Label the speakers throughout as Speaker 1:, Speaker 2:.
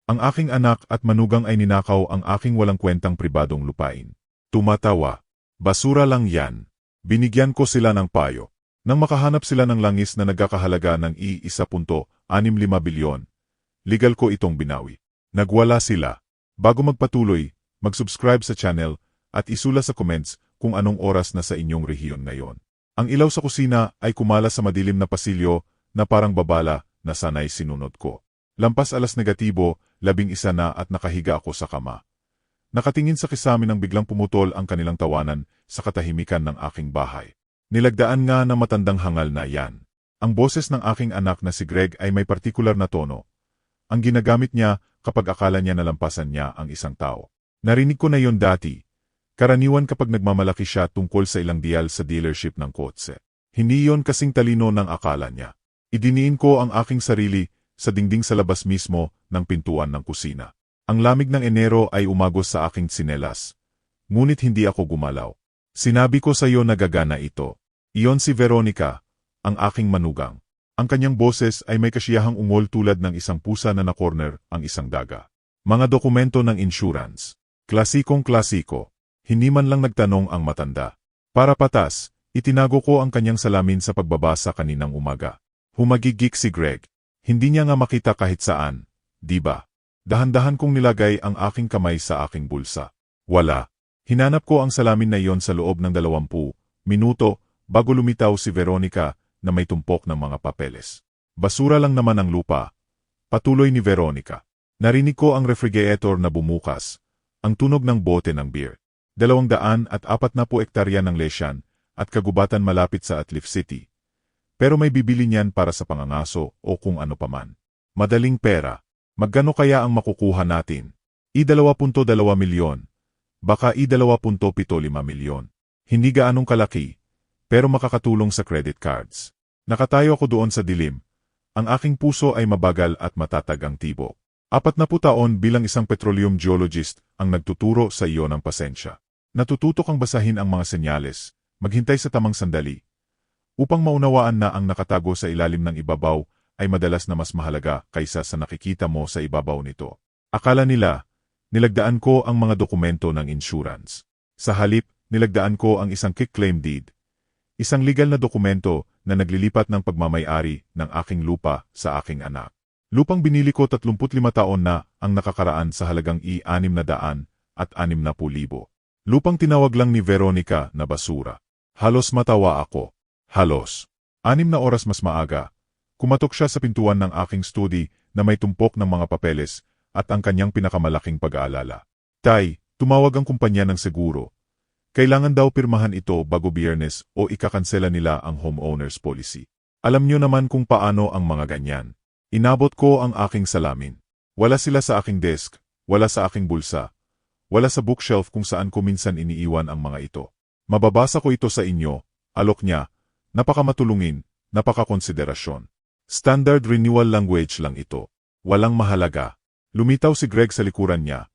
Speaker 1: Ang aking anak at manugang ay ninakaw ang aking walang kwentang pribadong lupain. Tumatawa. Basura lang yan. Binigyan ko sila ng payo. Nang makahanap sila ng langis na nagkakahalaga ng ₱1.65 bilyon, legal ko itong binawi. Nagwala sila. Bago magpatuloy, mag-subscribe sa channel at isula sa comments kung anong oras na sa inyong rehiyon ngayon. Ang ilaw sa kusina ay kumala sa madilim na pasilyo na parang babala na sanay sinunod ko. Lampas alas negatibo, 11 na at nakahiga ako sa kama. Nakatingin sa kisame nang biglang pumutol ang kanilang tawanan sa katahimikan ng aking bahay. Nilagdaan nga na matandang hangal na yan. Ang boses ng aking anak na si Greg ay may partikular na tono. Ang ginagamit niya kapag akala niya nalampasan niya ang isang tao. Narinig ko na yon dati. Karaniwan kapag nagmamalaki siya tungkol sa ilang dial sa dealership ng kotse. Hindi yon kasing talino ng akala niya. Idiniin ko ang aking sarili sa dingding sa labas mismo ng pintuan ng kusina. Ang lamig ng Enero ay umagos sa aking tsinelas. Ngunit hindi ako gumalaw. Sinabi ko sa iyo na gagana ito. Iyon si Veronica, ang aking manugang. Ang kanyang boses ay may kasiyahang ungol tulad ng isang pusa na na-corner ang isang daga. Mga dokumento ng insurance. Klasikong-klasiko. Hindi man lang nagtanong ang matanda. Para patas, itinago ko ang kanyang salamin sa pagbabasa kaninang umaga. Humagigik si Greg. Hindi niya nga makita kahit saan, di ba? Dahan-dahan kong nilagay ang aking kamay sa aking bulsa. Wala. Hinanap ko ang salamin na iyon sa loob ng 20 minuto bago lumitaw si Veronica na may tumpok ng mga papeles. Basura lang naman ang lupa. Patuloy ni Veronica. Narinig ko ang refrigerator na bumukas, ang tunog ng bote ng beer. 240 hektarya ng lesyan at kagubatan malapit sa Atliff City. Pero may bibili niyan para sa pangangaso o kung ano paman. Madaling pera. Magkano kaya ang makukuha natin? ₱2.2 milyon. Baka ₱2.75 milyon. Hindi gaanong kalaki, pero makakatulong sa credit cards. Nakatayo ako doon sa dilim. Ang aking puso ay mabagal at matatag ang tibok. 40 taon bilang isang petroleum geologist ang nagtuturo sa iyo ng pasensya. Natututo kang basahin ang mga senyales, maghintay sa tamang sandali, upang maunawaan na ang nakatago sa ilalim ng ibabaw ay madalas na mas mahalaga kaysa sa nakikita mo sa ibabaw nito. Akala nila, nilagdaan ko ang mga dokumento ng insurance. Sa halip, nilagdaan ko ang isang quitclaim deed. Isang legal na dokumento na naglilipat ng pagmamay-ari ng aking lupa sa aking anak. Lupang binili ko 35 taon na ang nakakaraan sa halagang ₱660,000. Lupang tinawag lang ni Veronica na basura. Halos matawa ako. Halos. 6 na oras mas maaga, kumatok siya sa pintuan ng aking study na may tumpok ng mga papeles at ang kanyang pinakamalaking pag-aalala. Tay, tumawag ang kumpanya ng seguro. Kailangan daw pirmahan ito bago Biyernes o ikakansela nila ang homeowner's policy. Alam niyo naman kung paano ang mga ganyan. Inabot ko ang aking salamin. Wala sila sa aking desk, wala sa aking bulsa, wala sa bookshelf kung saan ko minsan iniiwan ang mga ito. Mababasa ko ito sa inyo, alok niya. Napakamatulungin, napakakonsiderasyon. Standard renewal language lang ito. Walang mahalaga. Lumitaw si Greg sa likuran niya.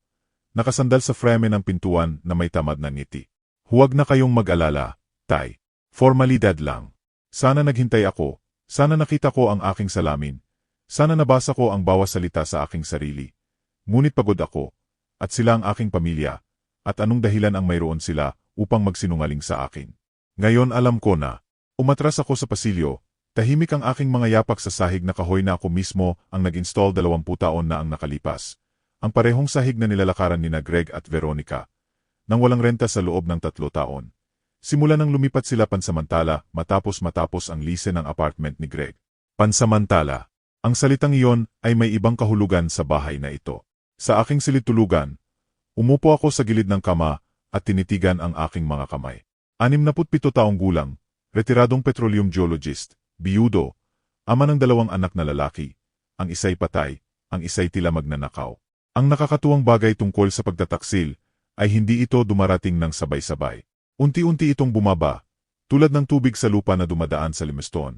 Speaker 1: Nakasandal sa frame ng pintuan na may tamad na ngiti. Huwag na kayong mag-alala, Tay. Formalidad lang. Sana naghintay ako. Sana nakita ko ang aking salamin. Sana nabasa ko ang bawat salita sa aking sarili. Ngunit pagod ako. At sila ang aking pamilya. At anong dahilan ang mayroon sila upang magsinungaling sa akin? Ngayon alam ko na. Umatras ako sa pasilyo, tahimik ang aking mga yapak sa sahig na kahoy na ako mismo ang nag-install 20 taon na ang nakalipas. Ang parehong sahig na nilalakaran nina Greg at Veronica. Nang walang renta sa loob ng 3 taon. Simula nang lumipat sila pansamantala matapos ang lise ng apartment ni Greg. Pansamantala. Ang salitang iyon ay may ibang kahulugan sa bahay na ito. Sa aking silid-tulugan, umupo ako sa gilid ng kama at tinitigan ang aking mga kamay. 67 taong gulang. Retiradong petroleum geologist, biyudo, ama ng 2 anak na lalaki, ang isa'y patay, ang isa'y tila magnanakaw. Ang nakakatuwang bagay tungkol sa pagtataksil ay hindi ito dumarating ng sabay-sabay. Unti-unti itong bumaba, tulad ng tubig sa lupa na dumadaan sa limestone.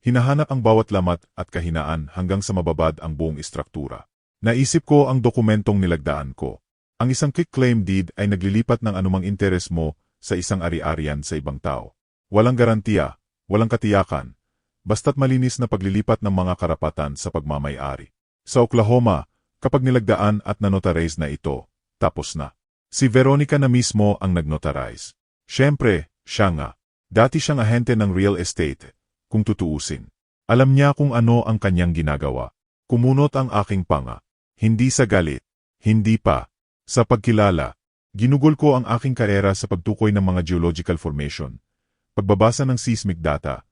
Speaker 1: Hinahanap ang bawat lamat at kahinaan hanggang sa mababad ang buong istruktura. Naisip ko ang dokumentong nilagdaan ko. Ang isang quitclaim deed ay naglilipat ng anumang interes mo sa isang ari-arian sa ibang tao. Walang garantiya, walang katiyakan, basta't malinis na paglilipat ng mga karapatan sa pagmamay-ari. Sa Oklahoma, Kapag nilagdaan at nanotarize na ito, tapos na. Si Veronica na mismo ang nagnotarize. Siyempre, siya nga. Dati siyang ahente ng real estate, kung tutuusin. Alam niya kung ano ang kanyang ginagawa. Kumunot ang aking panga. Hindi sa galit. Hindi pa. Sa pagkilala. Ginugol ko ang aking karera sa pagtukoy ng mga geological formation. Pagbabasa ng seismic data.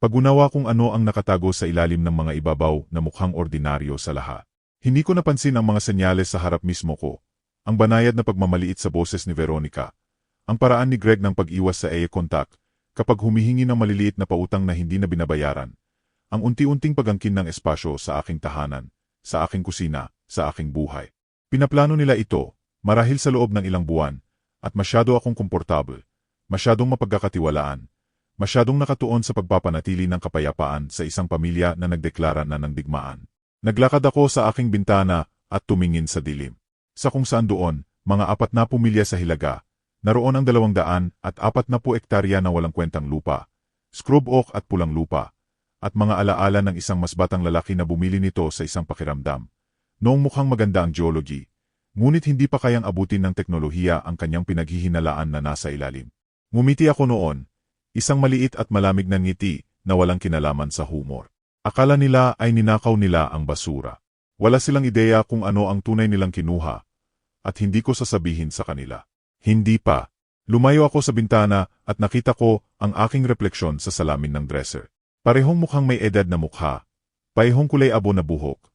Speaker 1: Pagunawa kung ano ang nakatago sa ilalim ng mga ibabaw na mukhang ordinaryo sa lahat. Hindi ko napansin ang mga senyales sa harap mismo ko. Ang banayad na pagmamaliit sa boses ni Veronica. Ang paraan ni Greg ng pag-iwas sa eye contact kapag humihingi ng maliliit na pautang na hindi na binabayaran. Ang unti-unting pagangkin ng espasyo sa aking tahanan, sa aking kusina, sa aking buhay. Pinaplano nila ito, marahil sa loob ng ilang buwan, at masyado akong komportable, masyadong mapagkakatiwalaan, masyadong nakatuon sa pagpapanatili ng kapayapaan sa isang pamilya na nagdeklara na ng digmaan. Naglakad ako sa aking bintana at tumingin sa dilim. Sa kung saan doon, mga 40 milya sa hilaga, naroon ang 240 hektarya na walang kwentang lupa, scrub oak at pulang lupa, at mga alaala ng isang mas batang lalaki na bumili nito sa isang pakiramdam. Noong mukhang maganda ang geology, ngunit hindi pa kayang abutin ng teknolohiya ang kanyang pinaghihinalaan na nasa ilalim. Ngumiti ako noon, isang maliit at malamig na ngiti na walang kinalaman sa humor. Akala nila ay ninakaw nila ang basura. Wala silang ideya kung ano ang tunay nilang kinuha, at hindi ko sasabihin sa kanila. Hindi pa. Lumayo ako sa bintana at nakita ko ang aking refleksyon sa salamin ng dresser. Parehong mukhang may edad na mukha, parehong kulay abo na buhok,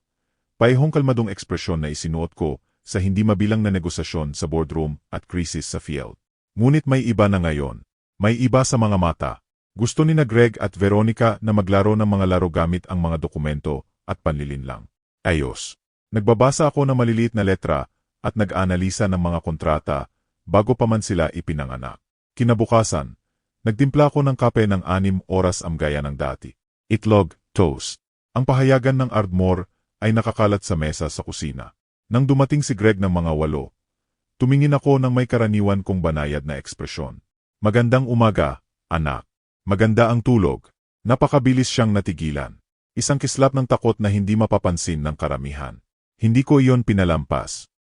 Speaker 1: parehong kalmadong ekspresyon na isinuot ko sa hindi mabilang na negosasyon sa boardroom at krisis sa field. Ngunit may iba na ngayon. May iba sa mga mata. Gusto ni na Greg at Veronica na maglaro ng mga laro gamit ang mga dokumento at panlilinlang. Ayos. Nagbabasa ako ng maliliit na letra at nag-analisa ng mga kontrata bago pa man sila ipinanganak. Kinabukasan, nagtimpla ako ng kape ng 6 oras am gaya ng dati. Itlog, toast. Ang pahayagan ng Ardmore ay nakakalat sa mesa sa kusina. Nang dumating si Greg ng mga 8, tumingin ako ng may karaniwan kong banayad na ekspresyon. Magandang umaga, anak. Maganda ang tulog. Napakabilis siyang natigilan. Isang kislap ng takot na hindi mapapansin ng karamihan. Hindi ko iyon pinalampas.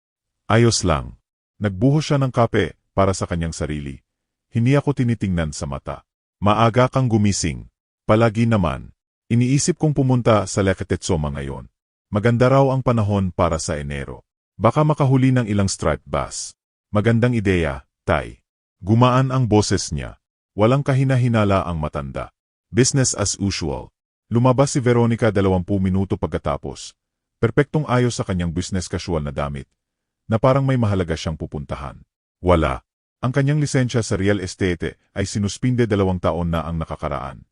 Speaker 1: Ayos lang. Nagbuhos siya ng kape para sa kanyang sarili. Hindi ako tinitingnan sa mata. Maaga kang gumising. Palagi naman. Iniisip kong pumunta sa Leketetsoma ngayon. Maganda raw ang panahon para sa Enero. Baka makahuli ng ilang striped bass. Magandang ideya, Tay. Gumaan ang boses niya. Walang kahina-hinala ang matanda. Business as usual. Lumabas si Veronica 20 minuto pagkatapos. Perpektong ayos sa kanyang business casual na damit, na parang may mahalaga siyang pupuntahan. Wala. Ang kanyang lisensya sa real estate ay sinuspinde 2 taon na ang nakakaraan.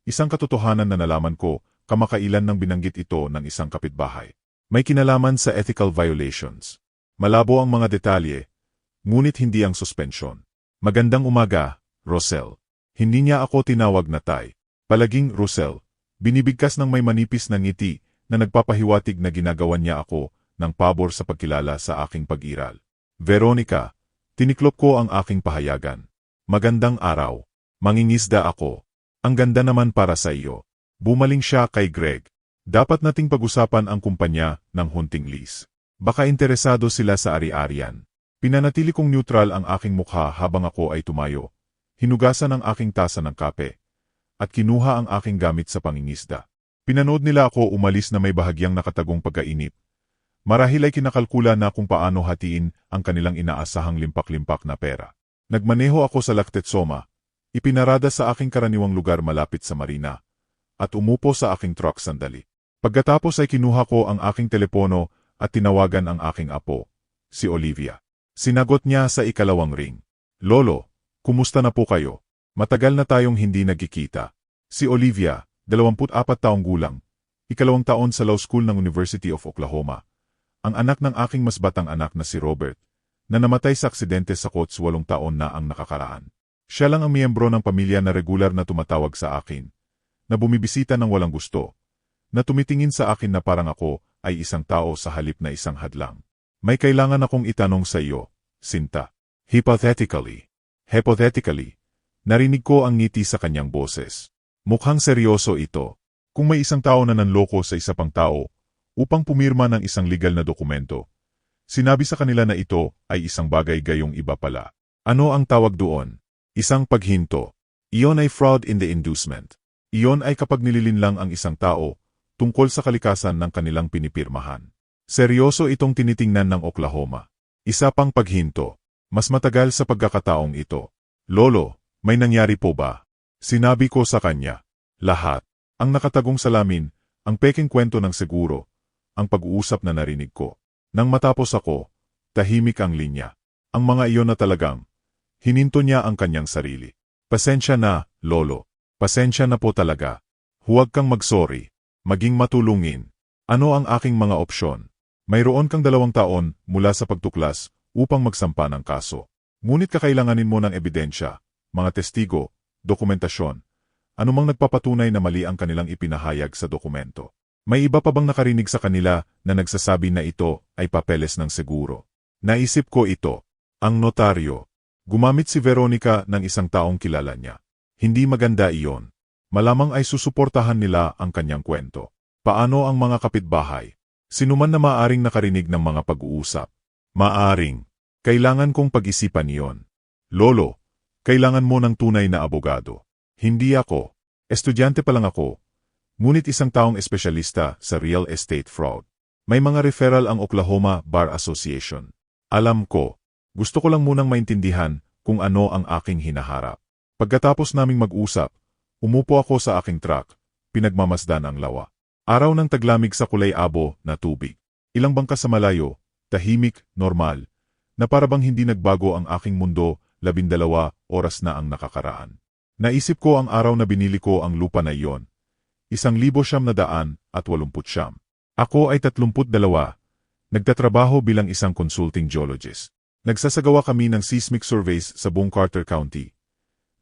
Speaker 1: Isang katotohanan na nalaman ko, kamakailan nang binanggit ito ng isang kapitbahay. May kinalaman sa ethical violations. Malabo ang mga detalye, ngunit hindi ang suspensyon. Magandang umaga, Rosel. Hindi niya ako tinawag na Tay. Palaging Rosel. Binibigkas ng may manipis na ngiti na nagpapahiwatig na ginagawan niya ako ng pabor sa pagkilala sa aking pag-iral. Veronica, tiniklop ko ang aking pahayagan. Magandang araw. Mangingisda ako. Ang ganda naman para sa iyo. Bumaling siya kay Greg. Dapat nating pag-usapan ang kumpanya ng hunting lease. Baka interesado sila sa ari-arian. Pinanatili kong neutral ang aking mukha habang ako ay tumayo. Hinugasan ang aking tasa ng kape, at kinuha ang aking gamit sa pangingisda. Pinanood nila ako umalis na may bahagyang nakatagong pagkainip. Marahil ay kinakalkula na kung paano hatiin ang kanilang inaasahang limpak-limpak na pera. Nagmaneho ako sa Leketetsoma, ipinarada sa aking karaniwang lugar malapit sa marina, at umupo sa aking truck sandali. Pagkatapos ay kinuha ko ang aking telepono at tinawagan ang aking apo, si Olivia. Sinagot niya sa ikalawang ring. Lolo, kumusta na po kayo? Matagal na tayong hindi nagkikita. Si Olivia, 24 taong gulang, 2 taon sa law school ng University of Oklahoma. Ang anak ng aking mas batang anak na si Robert, na namatay sa aksidente sa Coats 8 taon na ang nakakaraan. Siya lang ang miyembro ng pamilya na regular na tumatawag sa akin, na bumibisita ng walang gusto, na tumitingin sa akin na parang ako ay isang tao sa halip na isang hadlang. May kailangan akong itanong sa iyo, Sinta. Hypothetically, narinig ko ang ngiti sa kanyang boses. Mukhang seryoso ito. Kung may isang tao na nanloko sa isa pang tao, upang pumirma ng isang legal na dokumento. Sinabi sa kanila na ito ay isang bagay gayong iba pala. Ano ang tawag doon? Isang paghinto. Iyon ay fraud in the inducement. Iyon ay kapag nililinlang ang isang tao tungkol sa kalikasan ng kanilang pinipirmahan. Seryoso itong tinitingnan ng Oklahoma. Isa pang paghinto. Mas matagal sa pagkakataong ito. Lolo, may nangyari po ba? Sinabi ko sa kanya. Lahat. Ang nakatagong salamin, ang peking kwento ng seguro, ang pag-uusap na narinig ko. Nang matapos ako, tahimik ang linya. Ang mga iyon na talagang, hininto niya ang kanyang sarili. Pasensya na, Lolo. Pasensya na po talaga. Huwag kang mag-sorry. Maging matulungin. Ano ang aking mga opsyon? Mayroon kang 2 taon mula sa pagtuklas upang magsampa ng kaso. Ngunit kakailanganin mo ng ebidensya, mga testigo, dokumentasyon, anumang nagpapatunay na mali ang kanilang ipinahayag sa dokumento. May iba pa bang nakarinig sa kanila na nagsasabi na ito ay papeles ng seguro? Naisip ko ito. Ang notaryo. Gumamit si Veronica ng isang taong kilala niya. Hindi maganda iyon. Malamang ay susuportahan nila ang kanyang kwento. Paano ang mga kapitbahay? Sinuman na maaring nakarinig ng mga pag-uusap. Maaring. Kailangan kong pag-isipan iyon. Lolo, kailangan mo ng tunay na abogado. Hindi ako. Estudyante pa lang ako. Ngunit isang taong espesyalista sa real estate fraud. May mga referral ang Oklahoma Bar Association. Alam ko, gusto ko lang munang maintindihan kung ano ang aking hinaharap. Pagkatapos naming mag-usap, umupo ako sa aking truck, pinagmamasdan ang lawa. Araw ng taglamig sa kulay-abo na tubig. Ilang bangka sa malayo, tahimik, normal, na parabang hindi nagbago ang aking mundo, 12 oras na ang nakakaraan. Naisip ko ang araw na binili ko ang lupa na iyon. 1,989. Ako ay 32. Nagtatrabaho bilang isang consulting geologist. Nagsasagawa kami ng seismic surveys sa buong Carter County.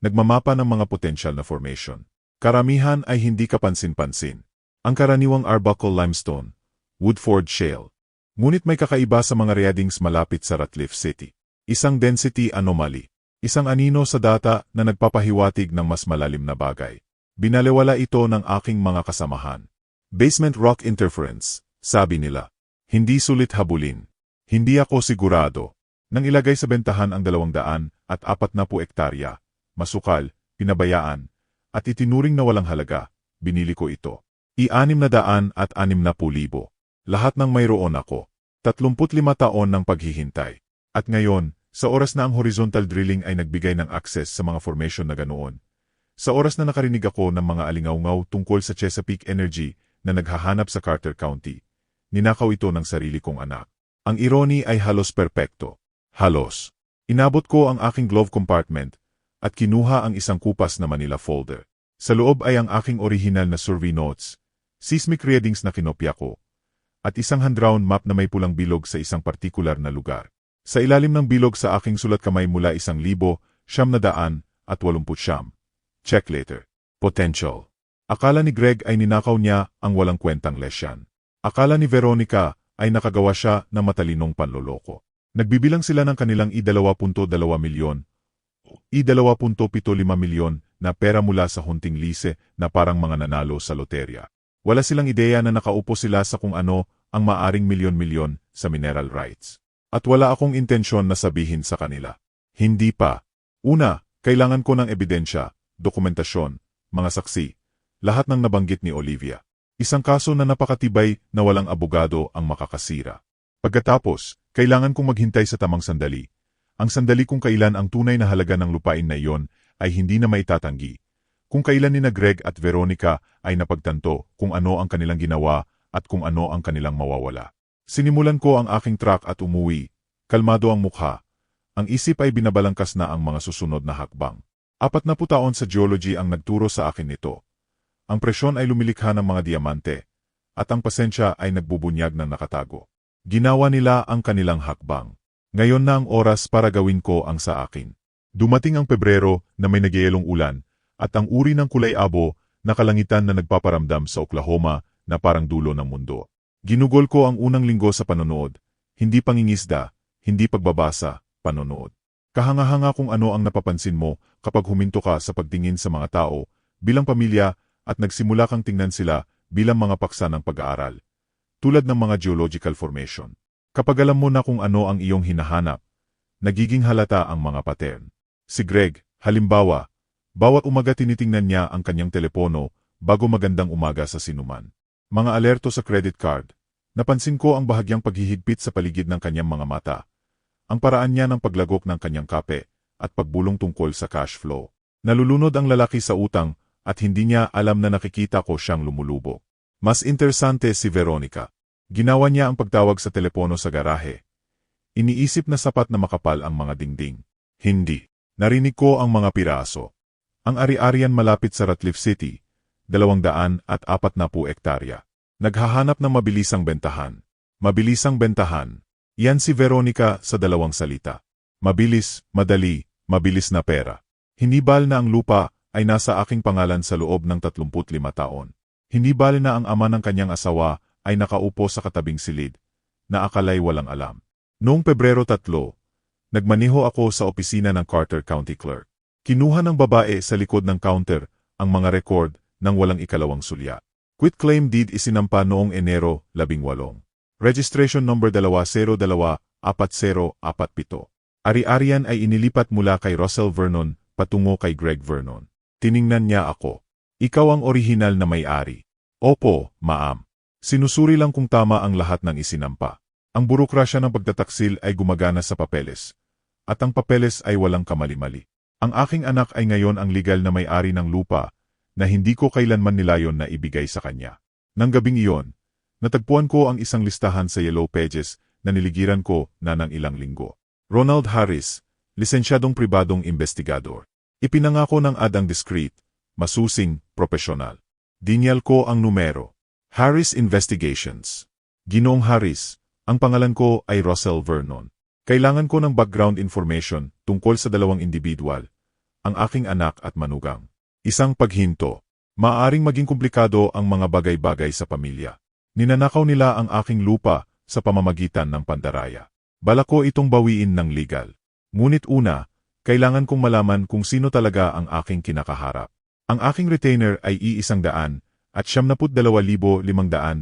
Speaker 1: Nagmamapa ng mga potential na formation. Karamihan ay hindi kapansin-pansin. Ang karaniwang Arbuckle Limestone, Woodford Shale. Ngunit may kakaiba sa mga readings malapit sa Ratliff City. Isang density anomaly. Isang anino sa data na nagpapahiwatig ng mas malalim na bagay. Binalewala ito ng aking mga kasamahan. Basement rock interference, sabi nila. Hindi sulit habulin. Hindi ako sigurado. Nang ilagay sa bentahan ang 240 hektarya, masukal, pinabayaan, at itinuring na walang halaga, binili ko ito. I-660,000. Lahat ng mayroon ako. 35 taon ng paghihintay. At ngayon, sa oras na ang horizontal drilling ay nagbigay ng access sa mga formation na ganoon, sa oras na nakarinig ako ng mga alingaw-ngaw tungkol sa Chesapeake Energy na naghahanap sa Carter County, ninakaw ito ng sarili kong anak. Ang irony ay halos perpekto. Halos. Inabot ko ang aking glove compartment at kinuha ang isang kupas na Manila folder. Sa loob ay ang aking original na survey notes, seismic readings na kinopya ko, at isang hand-drawn map na may pulang bilog sa isang partikular na lugar. Sa ilalim ng bilog sa aking sulat kamay mula 1,989. Check later. Potential. Akala ni Greg ay ninakaw niya ang walang kwentang lesyan. Akala ni Veronica ay nakagawa siya ng matalinong panloloko. Nagbibilang sila ng kanilang I-2.2 milyon o I-2.75 milyon na pera mula sa hunting lise na parang mga nanalo sa loterya. Wala silang ideya na nakaupo sila sa kung ano ang maaring milyon-milyon sa mineral rights. At wala akong intensyon na sabihin sa kanila. Hindi pa. Una, kailangan ko ng ebidensya, dokumentasyon, mga saksi, lahat ng nabanggit ni Olivia. Isang kaso na napakatibay na walang abogado ang makakasira. Pagkatapos, kailangan kong maghintay sa tamang sandali. Ang sandali kung kailan ang tunay na halaga ng lupain na iyon ay hindi na maitatanggi. Kung kailan ni Greg at Veronica ay napagtanto kung ano ang kanilang ginawa at kung ano ang kanilang mawawala. Sinimulan ko ang aking truck at umuwi. Kalmado ang mukha. Ang isip ay binabalangkas na ang mga susunod na hakbang. 40 taon sa geology ang nagturo sa akin nito. Ang presyon ay lumilikha ng mga diamante, at ang pasensya ay nagbubunyag ng nakatago. Ginawa nila ang kanilang hakbang. Ngayon na ang oras para gawin ko ang sa akin. Dumating ang Pebrero na may nagyayelong ulan, at ang uri ng kulay-abo na kalangitan na nagpaparamdam sa Oklahoma na parang dulo ng mundo. Ginugol ko ang unang linggo sa panonood, hindi pangingisda, hindi pagbabasa, panonood. Kahanga-hanga kung ano ang napapansin mo kapag huminto ka sa pagtingin sa mga tao, bilang pamilya, at nagsimula kang tingnan sila bilang mga paksa ng pag-aaral. tulad ng mga geological formation. Kapag alam mo na kung ano ang iyong hinahanap, nagiging halata ang mga pattern. Si Greg, halimbawa, bawat umaga tinitingnan niya ang kanyang telepono bago magandang umaga sa sinuman. Mga alerto sa credit card. Napansin ko ang bahagyang paghihigpit sa paligid ng kanyang mga mata. Ang paraan niya ng paglagok ng kanyang kape at pagbulong tungkol sa cash flow. Nalulunod ang lalaki sa utang at hindi niya alam na nakikita ko siyang lumulubog. Mas interesante si Veronica. Ginawa niya ang pagtawag sa telepono sa garahe. Iniisip na sapat na makapal ang mga dingding. Hindi. Narinig ko ang mga piraso. Ang ari-arian malapit sa Ratcliffe City, 240 hektarya. Naghahanap ng mabilisang bentahan. Mabilisang bentahan. Yan si Veronica sa dalawang salita. Mabilis, madali, mabilis na pera. Hinibal na ang lupa ay nasa aking pangalan sa loob ng 35 taon. Hinibal na ang ama ng kanyang asawa ay nakaupo sa katabing silid, na akalay walang alam. Noong Pebrero 3, nagmaneho ako sa opisina ng Carter County Clerk. Kinuha ng babae sa likod ng counter ang mga record ng walang ikalawang sulya. Quitclaim deed isinampa noong Enero 18. Registration number 2024047. Ari-arian ay inilipat mula kay Russell Vernon patungo kay Greg Vernon. Tiningnan niya ako. Ikaw ang orihinal na may-ari. Opo, ma'am. Sinusuri lang kung tama ang lahat ng isinampa. Ang burokrasya ng pagtataksil ay gumagana sa papeles. At ang papeles ay walang kamali-mali. Ang aking anak ay ngayon ang legal na may-ari ng lupa na hindi ko kailanman nilayon na ibigay sa kanya. Nang gabing iyon, natagpuan ko ang isang listahan sa Yellow Pages na niligiran ko na ng ilang linggo. Ronald Harris, lisensyadong pribadong investigador. Ipinangako ng adang discreet, masusing, profesional. Dinyal ko ang numero. Harris Investigations. Ginoong Harris, ang pangalan ko ay Russell Vernon. Kailangan ko ng background information tungkol sa dalawang individual, ang aking anak at manugang. Isang paghinto. Maaring maging komplikado ang mga bagay-bagay sa pamilya. Ninanakaw nila ang aking lupa sa pamamagitan ng pandaraya. Balak ko itong bawiin ng legal. Ngunit una, kailangan kong malaman kung sino talaga ang aking kinakaharap. Ang aking retainer ay $100 at 72,500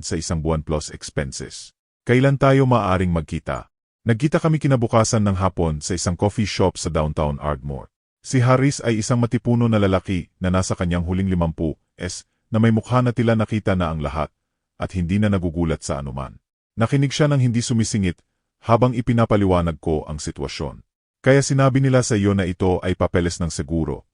Speaker 1: sa isang buwan plus expenses. Kailan tayo maaaring magkita? Nagkita kami kinabukasan ng hapon sa isang coffee shop sa downtown Ardmore. Si Harris ay isang matipuno na lalaki na nasa kanyang huling 50s na may mukha na tila nakita na ang lahat at hindi na nagugulat sa anuman. Nakinig siya ng hindi sumisingit habang ipinapaliwanag ko ang sitwasyon. Kaya sinabi nila sa iyo na ito ay papeles ng seguro.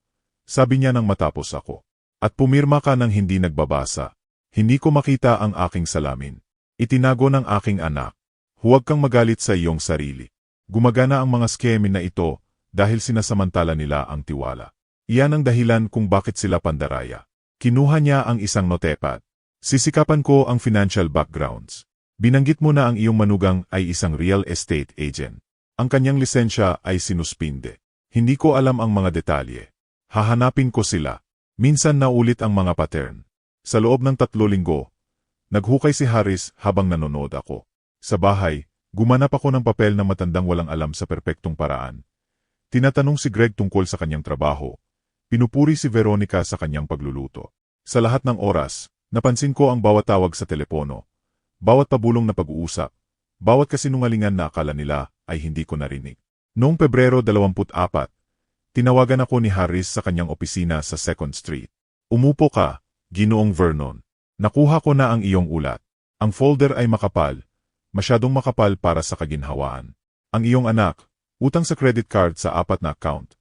Speaker 1: Sabi niya nang matapos ako. At pumirma ka ng hindi nagbabasa. Hindi ko makita ang aking salamin. Itinago ng aking anak. Huwag kang magalit sa iyong sarili. Gumagana ang mga skemin na ito dahil sinasamantala nila ang tiwala. Iyan ang dahilan kung bakit sila pandaraya. Kinuha niya ang isang notepad. Sisikapan ko ang financial backgrounds. Binanggit mo na ang iyong manugang ay isang real estate agent. Ang kanyang lisensya ay sinuspinde. Hindi ko alam ang mga detalye. Hahanapin ko sila. Minsan naulit ang mga pattern. Sa loob ng 3 linggo, naghukay si Harris habang nanonood ako. Sa bahay, gumanap ako ng papel na matandang walang alam sa perpektong paraan. Tinatanong si Greg tungkol sa kanyang trabaho. Pinupuri si Veronica sa kanyang pagluluto. Sa lahat ng oras, napansin ko ang bawat tawag sa telepono. Bawat pabulong na pag-uusap. Bawat kasinungalingan na akala nila ay hindi ko narinig. Noong Pebrero 24, tinawagan ako ni Harris sa kanyang opisina sa 2nd Street. Umupo ka, Ginoong Vernon. Nakuha ko na ang iyong ulat. Ang folder ay makapal. Masyadong makapal para sa kaginhawaan. Ang iyong anak, utang sa credit card sa 4 na account.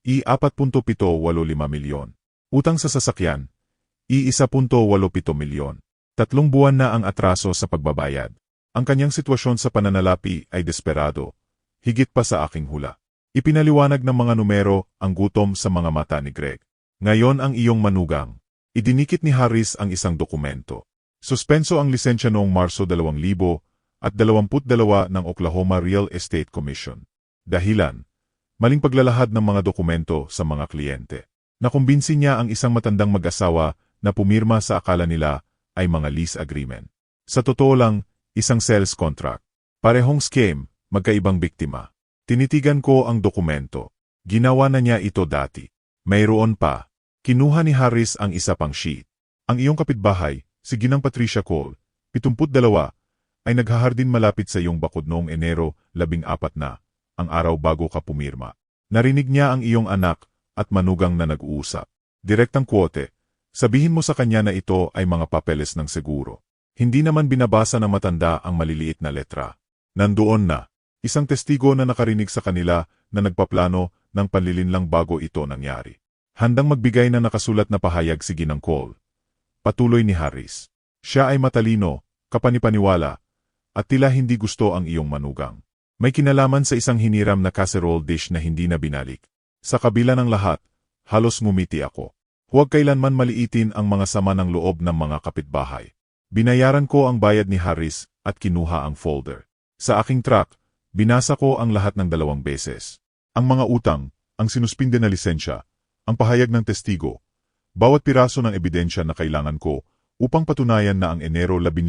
Speaker 1: I-4.785 milyon. Utang sa sasakyan. I-1.87 milyon. 3 buwan na ang atraso sa pagbabayad. Ang kanyang sitwasyon sa pananalapi ay desperado. Higit pa sa aking hula. Ipinaliwanag ng mga numero ang gutom sa mga mata ni Greg. Ngayon ang iyong manugang. Idinikit ni Harris ang isang dokumento. Suspenso ang lisensya noong Marso 2022 ng Oklahoma Real Estate Commission. Dahilan, maling paglalahad ng mga dokumento sa mga kliyente. Nakumbinsi niya ang isang matandang mag-asawa na pumirma sa akala nila ay mga lease agreement. Sa totoo lang, isang sales contract. Parehong scam, magkaibang biktima. Tinitigan ko ang dokumento. Ginawa na niya ito dati. Mayroon pa. Kinuha ni Harris ang isa pang sheet. Ang iyong kapitbahay, si Ginang Patricia Cole, 72, ay naghahardin malapit sa iyong bakod noong Enero 14 na, ang araw bago ka pumirma. Narinig niya ang iyong anak at manugang na nag-uusap. Direktang quote, sabihin mo sa kanya na ito ay mga papeles ng seguro. Hindi naman binabasa ng matanda ang maliliit na letra. Nandoon na, isang testigo na nakarinig sa kanila na nagpaplano ng panlilinlang bago ito nangyari. Handang magbigay ng nakasulat na pahayag si Ginang Cole. Patuloy ni Harris. Siya ay matalino, kapanipaniwala, at tila hindi gusto ang iyong manugang. May kinalaman sa isang hiniram na casserole dish na hindi na binalik. Sa kabila ng lahat, halos ngumiti ako. Huwag kailanman maliitin ang mga sama ng loob ng mga kapitbahay. Binayaran ko ang bayad ni Harris at kinuha ang folder. Sa aking truck, binasa ko ang lahat ng 2 beses. Ang mga utang, ang sinuspinde na lisensya, ang pahayag ng testigo, bawat piraso ng ebidensya na kailangan ko upang patunayan na ang Enero 15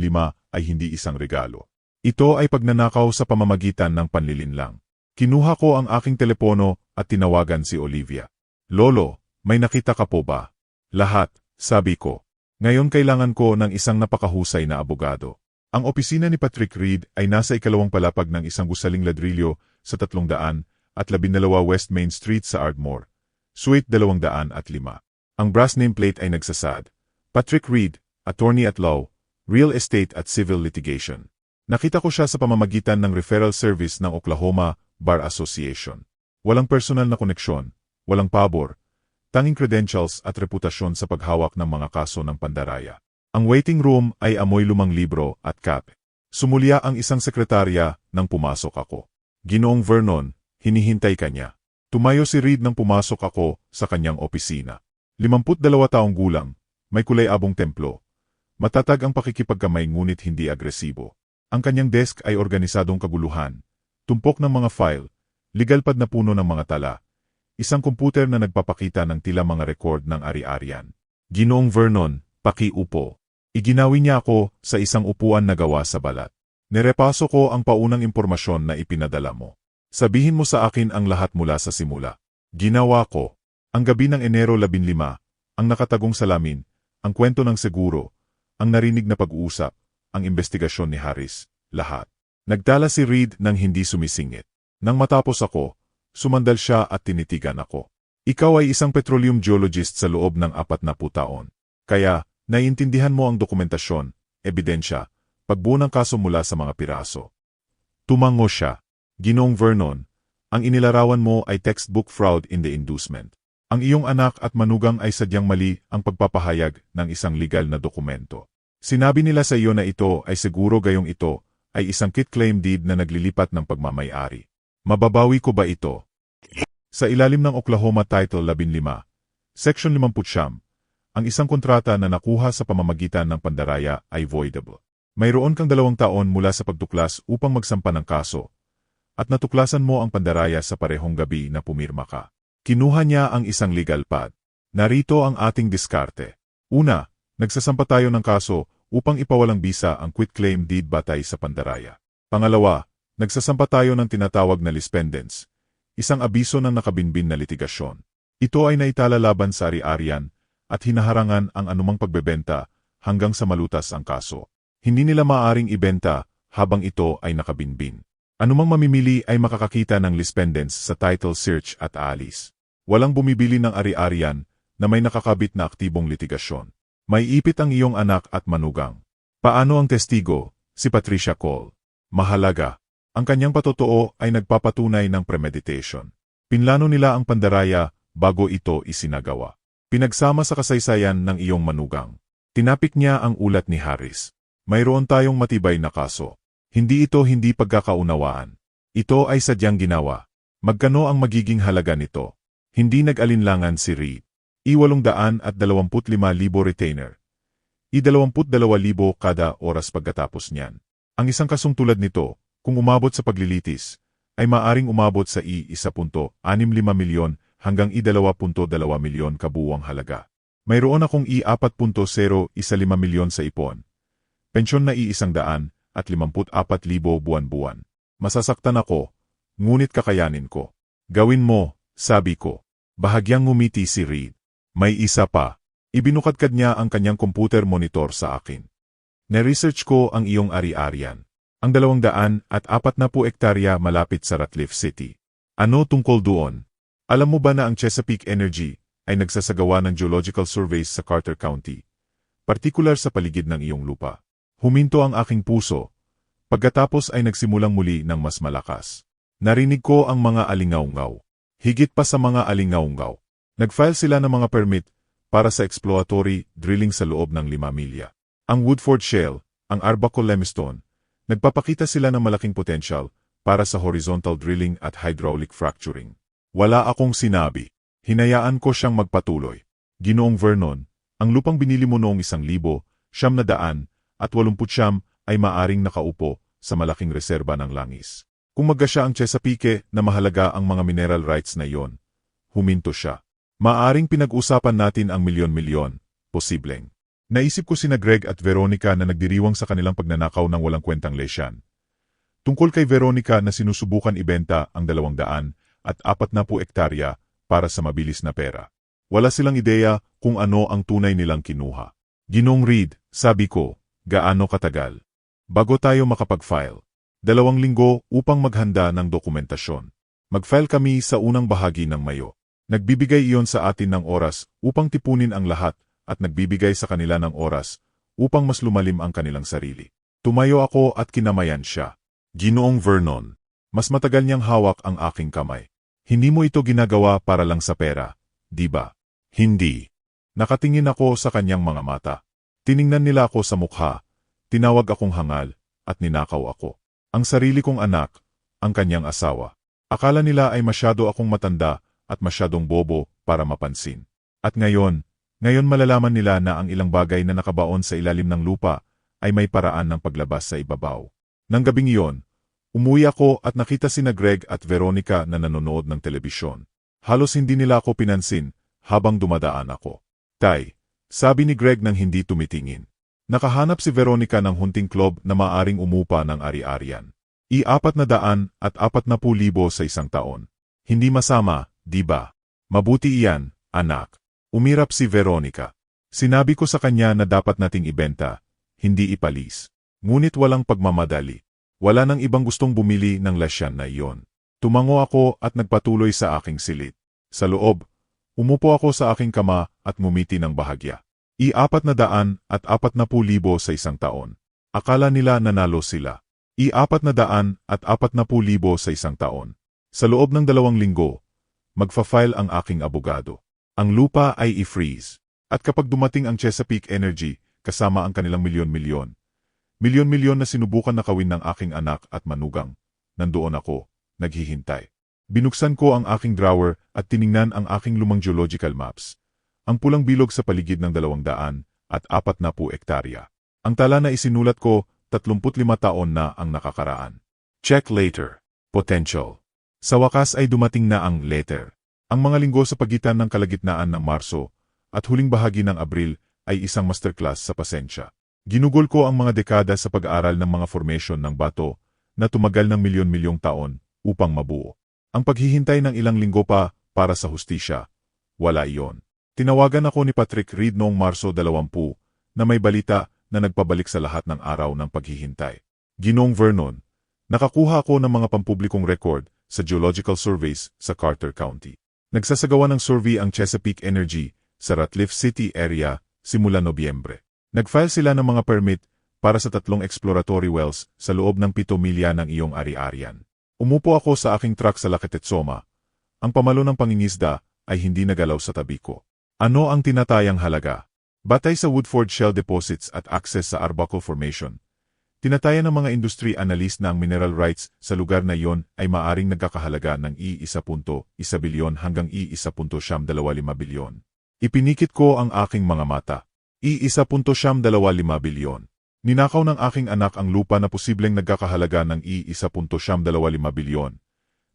Speaker 1: ay hindi isang regalo. Ito ay pagnanakaw sa pamamagitan ng panlilinlang. Kinuha ko ang aking telepono at tinawagan si Olivia. Lolo, may nakita ka po ba? Lahat, sabi ko. Ngayon kailangan ko ng isang napakahusay na abogado. Ang opisina ni Patrick Reed ay nasa 2 palapag ng isang gusaling ladrilyo sa 312 West Main Street sa Ardmore, Suite 205. Ang brass nameplate ay nagsasad, Patrick Reed, Attorney at Law, Real Estate at Civil Litigation. Nakita ko siya sa pamamagitan ng referral service ng Oklahoma Bar Association. Walang personal na koneksyon, walang pabor, tanging credentials at reputasyon sa paghawak ng mga kaso ng pandaraya. Ang waiting room ay amoy lumang libro at kape. Sumulya ang isang sekretarya nang pumasok ako. Ginoong Vernon, hinihintay ka niya. Tumayo si Reed nang pumasok ako sa kanyang opisina. 52 taong gulang, may kulay-abong templo. Matatag ang pakikipagkamay ngunit hindi agresibo. Ang kanyang desk ay organisadong kaguluhan, tumpok ng mga file, ligalpad na puno ng mga tala, isang komputer na nagpapakita ng tila mga record ng ari-arian. Ginoong Vernon, pakiupo. Iginawi niya ako sa isang upuan na gawa sa balat. Nirepaso ko ang paunang impormasyon na ipinadala mo. Sabihin mo sa akin ang lahat mula sa simula. Ginawa ko. Ang gabi ng Enero 15, ang nakatagong salamin, ang kwento ng seguro, ang narinig na pag-uusap, ang investigasyon ni Harris, lahat. Nagtala si Reed nang hindi sumisingit. Nang matapos ako, sumandal siya at tinitigan ako. Ikaw ay isang petroleum geologist sa loob ng 40 taon. Kaya, naiintindihan mo ang dokumentasyon, ebidensya, pagbuo ng kaso mula sa mga piraso. Tumango siya. Ginoong Vernon, ang inilarawan mo ay textbook fraud in the inducement. Ang iyong anak at manugang ay sadyang mali ang pagpapahayag ng isang legal na dokumento. Sinabi nila sa iyo na ito ay seguro gayong ito ay isang quitclaim deed na naglilipat ng pagmamay-ari. Mababawi ko ba ito? Sa ilalim ng Oklahoma Title 15, Section 50, ang isang kontrata na nakuha sa pamamagitan ng pandaraya ay voidable. Mayroon kang 2 taon mula sa pagtuklas upang magsampa ng kaso, at natuklasan mo ang pandaraya sa parehong gabi na pumirma ka. Kinuha niya ang isang legal pad. Narito ang ating diskarte. Una, nagsasampa tayo ng kaso upang ipawalang bisa ang quitclaim deed batay sa pandaraya. Pangalawa, nagsasampa tayo ng tinatawag na lispendence, isang abiso ng nakabinbin na litigasyon. Ito ay naitala laban sa ari-arian at hinaharangan ang anumang pagbebenta hanggang sa malutas ang kaso. Hindi nila maaaring ibenta habang ito ay nakabinbin. Anumang mamimili ay makakakita ng lispendence sa title search at aalis. Walang bumibili ng ari-arian na may nakakabit na aktibong litigasyon. May ipit ang iyong anak at manugang. Paano ang testigo, si Patricia Cole? Mahalaga. Ang kanyang patotoo ay nagpapatunay ng premeditation. Pinlano nila ang pandaraya bago ito isinagawa. Pinagsama sa kasaysayan ng iyong manugang. Tinapik niya ang ulat ni Harris. Mayroon tayong matibay na kaso. Hindi ito hindi pagkakaunawaan. Ito ay sadyang ginawa. Magkano ang magiging halaga nito? Hindi nag-alinlangan si Reed. I-825,000 retainer. I-22,000 kada oras pagkatapos niyan. Ang isang kasong tulad nito, kung umabot sa paglilitis, ay maaring umabot sa I-1.65 milyon hanggang I-2.2 milyon kabuuang halaga. Mayroon akong I-4.015 milyon sa ipon. Pensyon na I-154,000 buwan-buwan. Masasaktan ako, ngunit kakayanin ko. Gawin mo, sabi ko. Bahagyang ngumiti si Reed. May isa pa. Ibinukadkad niya ang kanyang computer monitor sa akin. Na-research ko ang iyong ari-arian. Ang 240 hektarya malapit sa Ratliff City. Ano tungkol doon? Alam mo ba na ang Chesapeake Energy ay nagsasagawa ng geological surveys sa Carter County, partikular sa paligid ng iyong lupa? Huminto ang aking puso. Pagkatapos ay nagsimulang muli ng mas malakas. Narinig ko ang mga alingaw-ngaw. Higit pa sa mga alingaw-ngaw. Nag-file sila ng mga permit para sa exploratory drilling sa loob ng 5 milya. Ang Woodford Shale, ang Arbuckle Limestone, nagpapakita sila ng malaking potential para sa horizontal drilling at hydraulic fracturing. Wala akong sinabi. Hinayaan ko siyang magpatuloy. Ginoong Vernon, ang lupang binili mo noong 1,989 ay maaring nakaupo sa malaking reserba ng langis. Kung magkasya ang Chesapeake na mahalaga ang mga mineral rights na iyon, huminto siya. Maaring pinag-usapan natin ang milyon-milyon, posibleng. Naisip ko sina Greg at Veronica na nagdiriwang sa kanilang pagnanakaw ng walang kwentang lesyan. Tungkol kay Veronica na sinusubukan ibenta ang 240 hektarya para sa mabilis na pera. Wala silang ideya kung ano ang tunay nilang kinuha. Ginoong Reed, sabi ko, gaano katagal? Bago tayo makapag-file. 2 linggo upang maghanda ng dokumentasyon. Mag-file kami sa unang bahagi ng Mayo. Nagbibigay iyon sa atin ng oras upang tipunin ang lahat at nagbibigay sa kanila ng oras upang mas lumalim ang kanilang sarili. Tumayo ako at kinamayan siya. Ginoong Vernon, mas matagal niyang hawak ang aking kamay. Hindi mo ito ginagawa para lang sa pera, di ba? Hindi. Nakatingin ako sa kanyang mga mata. Tiningnan nila ako sa mukha, tinawag akong hangal, at ninakaw ako. Ang sarili kong anak, ang kanyang asawa. Akala nila ay masyado akong matanda at masyadong bobo para mapansin. At ngayon malalaman nila na ang ilang bagay na nakabaon sa ilalim ng lupa ay may paraan ng paglabas sa ibabaw. Nang gabing iyon, umuwi ako at nakita sina Greg at Veronica na nanonood ng telebisyon. Halos hindi nila ako pinansin habang dumadaan ako. Tay, sabi ni Greg nang hindi tumitingin. Nakahanap si Veronica ng hunting club na maaring umupa ng ari-arian. 440,000 sa isang taon. Hindi masama, di ba? Mabuti iyan, anak. Umirap si Veronica. Sinabi ko sa kanya na dapat nating ibenta, hindi ipalis. Ngunit walang pagmamadali. Wala nang ibang gustong bumili ng lasyan na iyon. Tumango ako at nagpatuloy sa aking silid. Sa loob, umupo ako sa aking kama at ngumiti ng bahagya. 440,000 sa isang taon. Akala nila nanalo sila. 440,000 sa isang taon. Sa loob ng 2 linggo, magfa-file ang aking abogado. Ang lupa ay i-freeze. At kapag dumating ang Chesapeake Energy, kasama ang kanilang milyon-milyon na sinubukan na kawin ng aking anak at manugang, nandoon ako, naghihintay. Binuksan ko ang aking drawer at tiningnan ang aking lumang geological maps. Ang pulang bilog sa paligid ng 240 hektarya. Ang tala na isinulat ko, 35 taon na ang nakakaraan. Check later. Potential. Sa wakas ay dumating na ang letter. Ang mga linggo sa pagitan ng kalagitnaan ng Marso at huling bahagi ng Abril ay isang masterclass sa pasensya. Ginugol ko ang mga dekada sa pag-aaral ng mga formation ng bato na tumagal ng milyon-milyong taon upang mabuo. Ang paghihintay ng ilang linggo pa para sa hustisya, wala iyon. Tinawagan ako ni Patrick Reed noong Marso 20 na may balita na nagpabalik sa lahat ng araw ng paghihintay. Ginoong Vernon, nakakuha ako ng mga pampublikong record sa geological surveys sa Carter County. Nagsasagawa ng survey ang Chesapeake Energy sa Ratliff City area simula Nobyembre. Nag-file sila ng mga permit para sa 3 exploratory wells sa loob ng 7 milya ng iyong ari-arian. Umupo ako sa aking truck sa Laketetsoma. Ang pamalo ng pangingisda ay hindi nagalaw sa tabi ko. Ano ang tinatayang halaga? Batay sa Woodford Shale Deposits at access sa Arbuckle Formation, tinataya ng mga industry analyst na ang mineral rights sa lugar na iyon ay maaring nagkakahalaga ng I1.1 bilyon hanggang I1.25 bilyon. Ipinikit ko ang aking mga mata. I1.25 bilyon. Ninakaw ng aking anak ang lupa na posibleng nagkakahalaga ng I1.25 bilyon.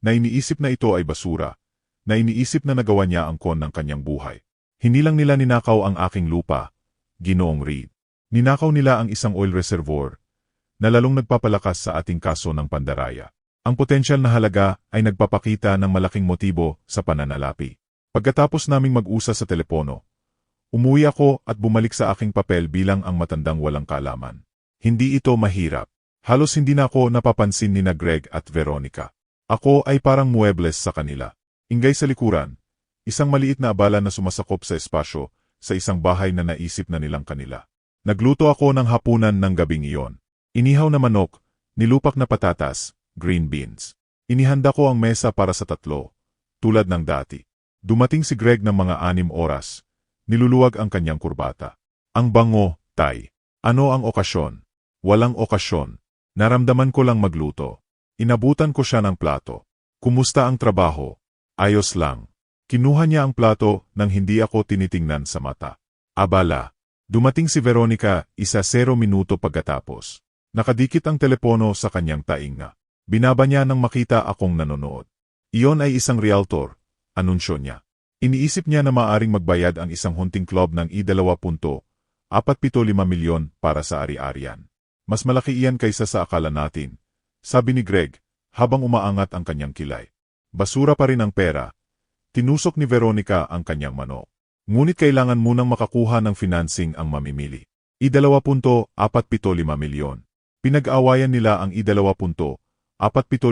Speaker 1: Na iniisip na ito ay basura. Na iniisip na nagawa niya ang kon ng kanyang buhay. Hindi lang nila ninakaw ang aking lupa, Ginoong Reed. Ninakaw nila ang isang oil reservoir na lalong nagpapalakas sa ating kaso ng pandaraya. Ang potensyal na halaga ay nagpapakita ng malaking motibo sa pananalapi. Pagkatapos naming mag-usa sa telepono, umuwi ako at bumalik sa aking papel bilang ang matandang walang kaalaman. Hindi ito mahirap. Halos hindi na ako napapansin ni na Greg at Veronica. Ako ay parang muebles sa kanila. Ingay sa likuran, isang maliit na abala na sumasakop sa espasyo sa isang bahay na naisip na nilang kanila. Nagluto ako ng hapunan ng gabing iyon. Inihaw na manok, nilupak na patatas, green beans. Inihanda ko ang mesa para sa 3, tulad ng dati. Dumating si Greg ng mga 6 oras. Niluluwag ang kanyang kurbata. Ang bango, Tay. Ano ang okasyon? Walang okasyon. Naramdaman ko lang magluto. Inabutan ko siya ng plato. Kumusta ang trabaho? Ayos lang. Kinuha niya ang plato nang hindi ako tinitingnan sa mata. Abala. Dumating si Veronica 0 minuto pagkatapos. Nakadikit ang telepono sa kanyang tainga. Binaba niya nang makita akong nanonood. Iyon ay isang realtor, anunsyo niya. Iniisip niya na maaring magbayad ang isang hunting club ng I-2.475 milyon para sa ari-arian. Mas malaki iyan kaysa sa akala natin, sabi ni Greg, habang umaangat ang kanyang kilay. Basura pa rin ang pera. Tinusok ni Veronica ang kanyang manok. Ngunit kailangan munang makakuha ng financing ang mamimili. I-2.475 milyon. Pinag-awayan nila ang I-2.475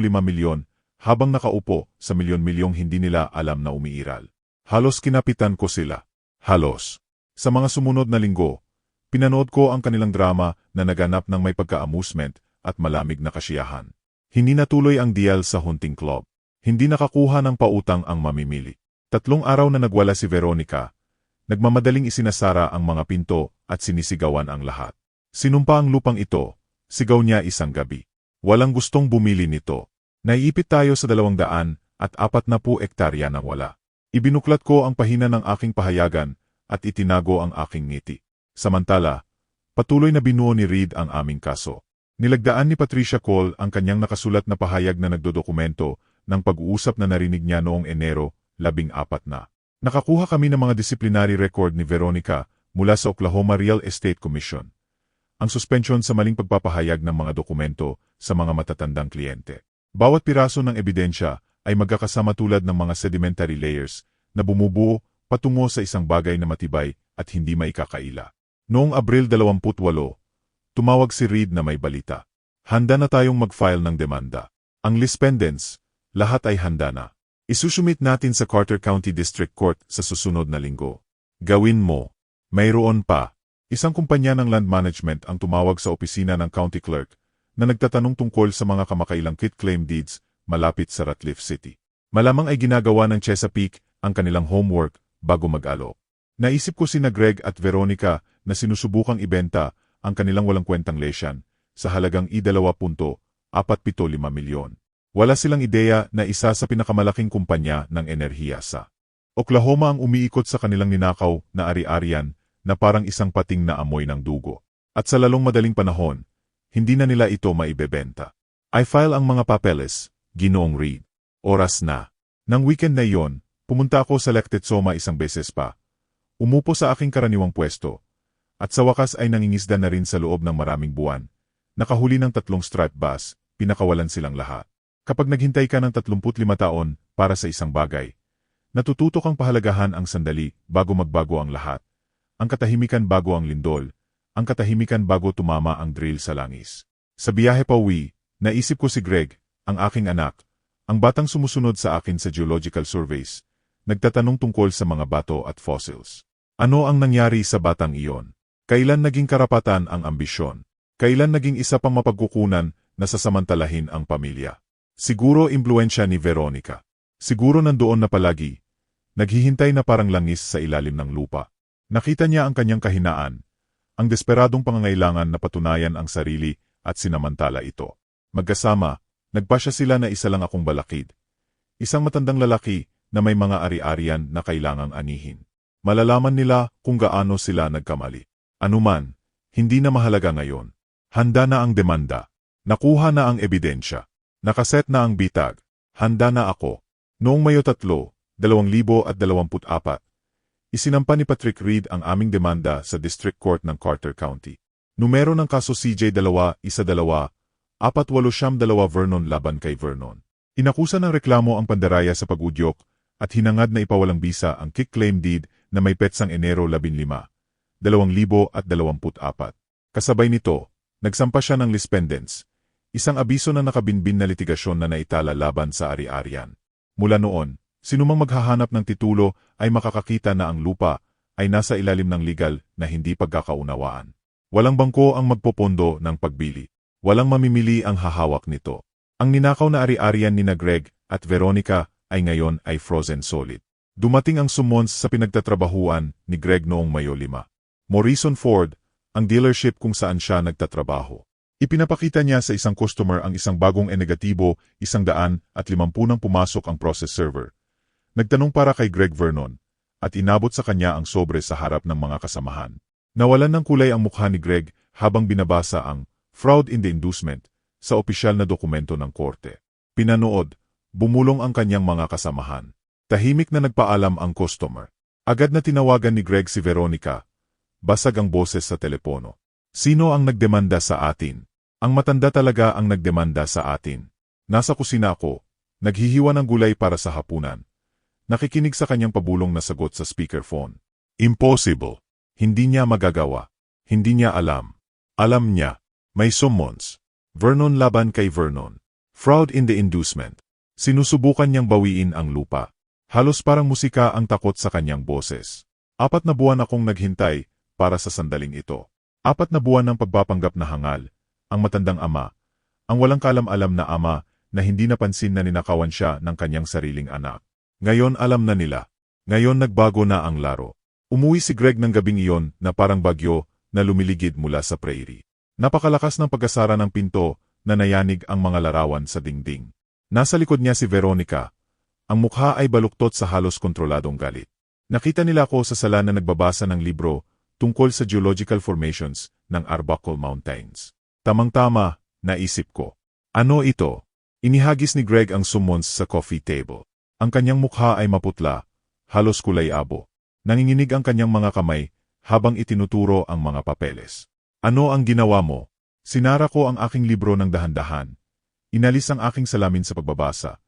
Speaker 1: milyon habang nakaupo sa milyon-milyong hindi nila alam na umiiral. Halos kinapitan ko sila. Halos. Sa mga sumunod na linggo, pinanood ko ang kanilang drama na naganap ng may pagka-amusement at malamig na kasiyahan. Hindi natuloy ang deal sa hunting club. Hindi nakakuha ng pautang ang mamimili. 3 araw na nagwala si Veronica. Nagmamadaling isinasara ang mga pinto at sinisigawan ang lahat. Sinumpa ang lupang ito, sigaw niya isang gabi. Walang gustong bumili nito. Naiipit tayo sa 240 ektarya ng wala. Ibinuklat ko ang pahina ng aking pahayagan at itinago ang aking ngiti. Samantala, patuloy na binuo ni Reed ang aming kaso. Nilagdaan ni Patricia Cole ang kanyang nakasulat na pahayag na nagdodokumento ng pag-uusap na narinig niya noong Enero 14 na. Nakakuha kami ng mga disciplinary record ni Veronica mula sa Oklahoma Real Estate Commission. Ang suspensyon sa maling pagpapahayag ng mga dokumento sa mga matatandang kliyente. Bawat piraso ng ebidensya ay magkakasama tulad ng mga sedimentary layers na bumubuo patungo sa isang bagay na matibay at hindi maikakaila. Noong Abril 28, tumawag si Reed na may balita. Handa na tayong mag-file ng demanda. Ang list pendants, lahat ay handa na. Isusumit natin sa Carter County District Court sa susunod na linggo. Gawin mo. Mayroon pa. Isang kumpanya ng land management ang tumawag sa opisina ng county clerk na nagtatanong tungkol sa mga kamakailang quitclaim deeds malapit sa Ratliff City. Malamang ay ginagawa ng Chesapeake ang kanilang homework bago mag-alok. Naisip ko sina Greg at Veronica na sinusubukang ibenta ang kanilang walang kwentang lesyan sa halagang I-2.475 milyon. Wala silang ideya na isa sa pinakamalaking kumpanya ng enerhiya sa Oklahoma ang umiikot sa kanilang ninakaw na ari-arian na parang isang pating na amoy ng dugo. At sa lalong madaling panahon, hindi na nila ito maibebenta. I file ang mga papeles, Ginoong Reed. Oras na. Nang weekend na iyon, pumunta ako sa Lectetsoma isang beses pa. Umupo sa aking karaniwang pwesto. At sa wakas ay nangingisda na rin sa loob ng maraming buwan. Nakahuli ng 3 striped bass, pinakawalan silang lahat. Kapag naghintay ka ng 35 taon para sa isang bagay, natututo kang pahalagahan ang sandali bago magbago ang lahat. Ang katahimikan bago ang lindol, ang katahimikan bago tumama ang drill sa langis. Sa biyahe pa uwi, naisip ko si Greg, ang aking anak, ang batang sumusunod sa akin sa geological surveys, nagtatanong tungkol sa mga bato at fossils. Ano ang nangyari sa batang iyon? Kailan naging karapatan ang ambisyon? Kailan naging isa pang mapagkukunan na sasamantalahin ang pamilya? Siguro impluensya ni Veronica. Siguro nandoon na palagi. Naghihintay na parang langis sa ilalim ng lupa. Nakita niya ang kanyang kahinaan, ang desperadong pangangailangan na patunayan ang sarili at sinamantala ito. Magkasama, nagpasya sila na isa lang akong balakid. Isang matandang lalaki na may mga ari-arian na kailangang anihin. Malalaman nila kung gaano sila nagkamali. Anuman, hindi na mahalaga ngayon. Handa na ang demanda. Nakuha na ang ebidensya. Nakaset na ang bitag. Handa na ako. Noong Mayo 3, 2024, isinampa ni Patrick Reed ang aming demanda sa District Court ng Carter County. Numero ng kaso CJ-2-12-482 Vernon laban kay Vernon. Inakusa ng reklamo ang pandaraya sa pag-udyok at hinangad na ipawalang bisa ang quitclaim deed na may petsang Enero 15, 2024. Kasabay nito, nagsampa siya ng list pendants, Isang abiso na nakabinbin na litigasyon na naitala laban sa ari-arian. Mula noon, sinumang maghahanap ng titulo ay makakakita na ang lupa ay nasa ilalim ng legal na hindi pagkakaunawaan. Walang bangko ang magpopondo ng pagbili. Walang mamimili ang hahawak nito. Ang ninakaw na ari-arian ni Greg at Veronica ay ngayon ay frozen solid. Dumating ang summons sa pinagtatrabahuan ni Greg noong Mayo 5. Morrison Ford, ang dealership kung saan siya nagtatrabaho. Ipinapakita niya sa isang customer ang isang bagong negatibo, 150 nang pumasok ang process server. Nagtanong para kay Greg Vernon, at inabot sa kanya ang sobre sa harap ng mga kasamahan. Nawalan ng kulay ang mukha ni Greg habang binabasa ang fraud in the inducement sa opisyal na dokumento ng korte. Pinanood, bumulong ang kanyang mga kasamahan. Tahimik na nagpaalam ang customer. Agad na tinawagan ni Greg si Veronica. Basag ang boses sa telepono. Sino ang nagdemanda sa atin? Ang matanda talaga ang nagdemanda sa atin. Nasa kusina ako, naghihiwa ng gulay para sa hapunan. Nakikinig sa kanyang pabulong na sagot sa speakerphone. Impossible. Hindi niya magagawa. Hindi niya alam. Alam niya. May summons. Vernon laban kay Vernon. Fraud in the inducement. Sinusubukan niyang bawiin ang lupa. Halos parang musika ang takot sa kanyang boses. 4 na buwan akong naghintay para sa sandaling ito. 4 na buwan ng pagpapanggap na hangal. Ang matandang ama, ang walang kalam-alam na ama na hindi napansin na ninakawan siya ng kanyang sariling anak. Ngayon alam na nila. Ngayon nagbago na ang laro. Umuwi si Greg ng gabing iyon na parang bagyo na lumiligid mula sa prairie. Napakalakas ng pagkasara ng pinto na nayanig ang mga larawan sa dingding. Nasa likod niya si Veronica. Ang mukha ay baluktot sa halos kontroladong galit. Nakita nila ako sa sala na nagbabasa ng libro tungkol sa geological formations ng Arbuckle Mountains. Tamang-tama, naisip ko. Ano ito? Inihagis ni Greg ang summons sa coffee table. Ang kanyang mukha ay maputla, halos kulay abo. Nanginginig ang kanyang mga kamay habang itinuturo ang mga papeles. Ano ang ginawa mo? Sinara ko ang aking libro ng dahan-dahan. Inalis ang aking salamin sa pagbabasa.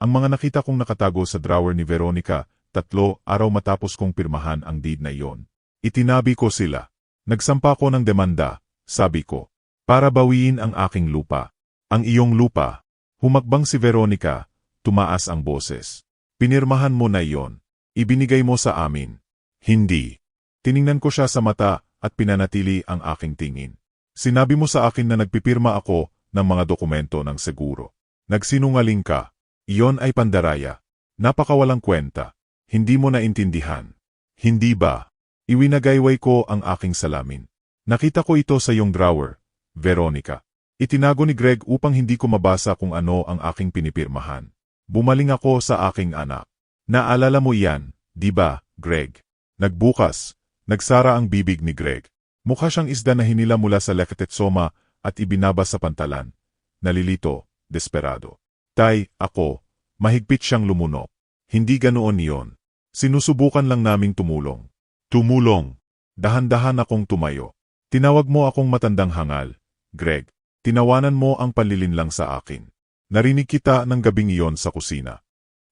Speaker 1: Ang mga nakita kong nakatago sa drawer ni Veronica, 3 araw matapos kong pirmahan ang deed na iyon. Itinabi ko sila. Nagsampa ko ng demanda, sabi ko. Para bawiin ang aking lupa. Ang iyong lupa. Humakbang si Veronica, tumaas ang boses. Pinirmahan mo na iyon. Ibinigay mo sa amin. Hindi. Tiningnan ko siya sa mata at pinanatili ang aking tingin. Sinabi mo sa akin na nagpipirma ako ng mga dokumento ng seguro. Nagsinungaling ka. Iyon ay pandaraya. Napakawalang kwenta. Hindi mo naintindihan. Hindi ba? Iwinagayway ko ang aking salamin. Nakita ko ito sa iyong drawer. Veronica. Itinago ni Greg upang hindi ko mabasa kung ano ang aking pinipirmahan. Bumaling ako sa aking anak. Naalala mo iyan, di ba, Greg? Nagbukas. Nagsara ang bibig ni Greg. Mukha siyang isda na hinila mula sa leketetsoma at ibinaba sa pantalan. Nalilito, desperado. Tay, ako. Mahigpit siyang lumunok. Hindi ganoon iyon. Sinusubukan lang naming tumulong. Tumulong. Dahan-dahan akong tumayo. Tinawag mo akong matandang hangal. Greg, tinawanan mo ang panlilinlang sa akin. Narinig kita ng gabing iyon sa kusina.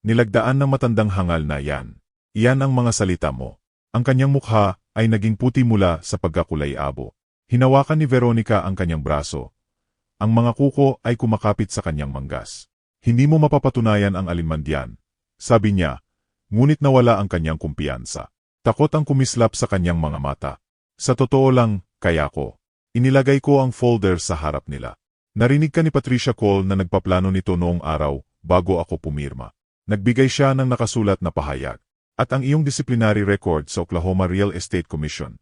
Speaker 1: Nilagdaan ng matandang hangal na yan. Iyan ang mga salita mo. Ang kanyang mukha ay naging puti mula sa pagkakulay-abo. Hinawakan ni Veronica ang kanyang braso. Ang mga kuko ay kumakapit sa kanyang manggas. Hindi mo mapapatunayan ang alinman diyan, sabi niya, ngunit nawala ang kanyang kumpiyansa. Takot ang kumislap sa kanyang mga mata. Sa totoo lang, kaya ko. Inilagay ko ang folder sa harap nila. Narinig ka ni Patricia Cole na nagpaplano nito noong araw bago ako pumirma. Nagbigay siya ng nakasulat na pahayag. At ang iyong disciplinary record sa Oklahoma Real Estate Commission.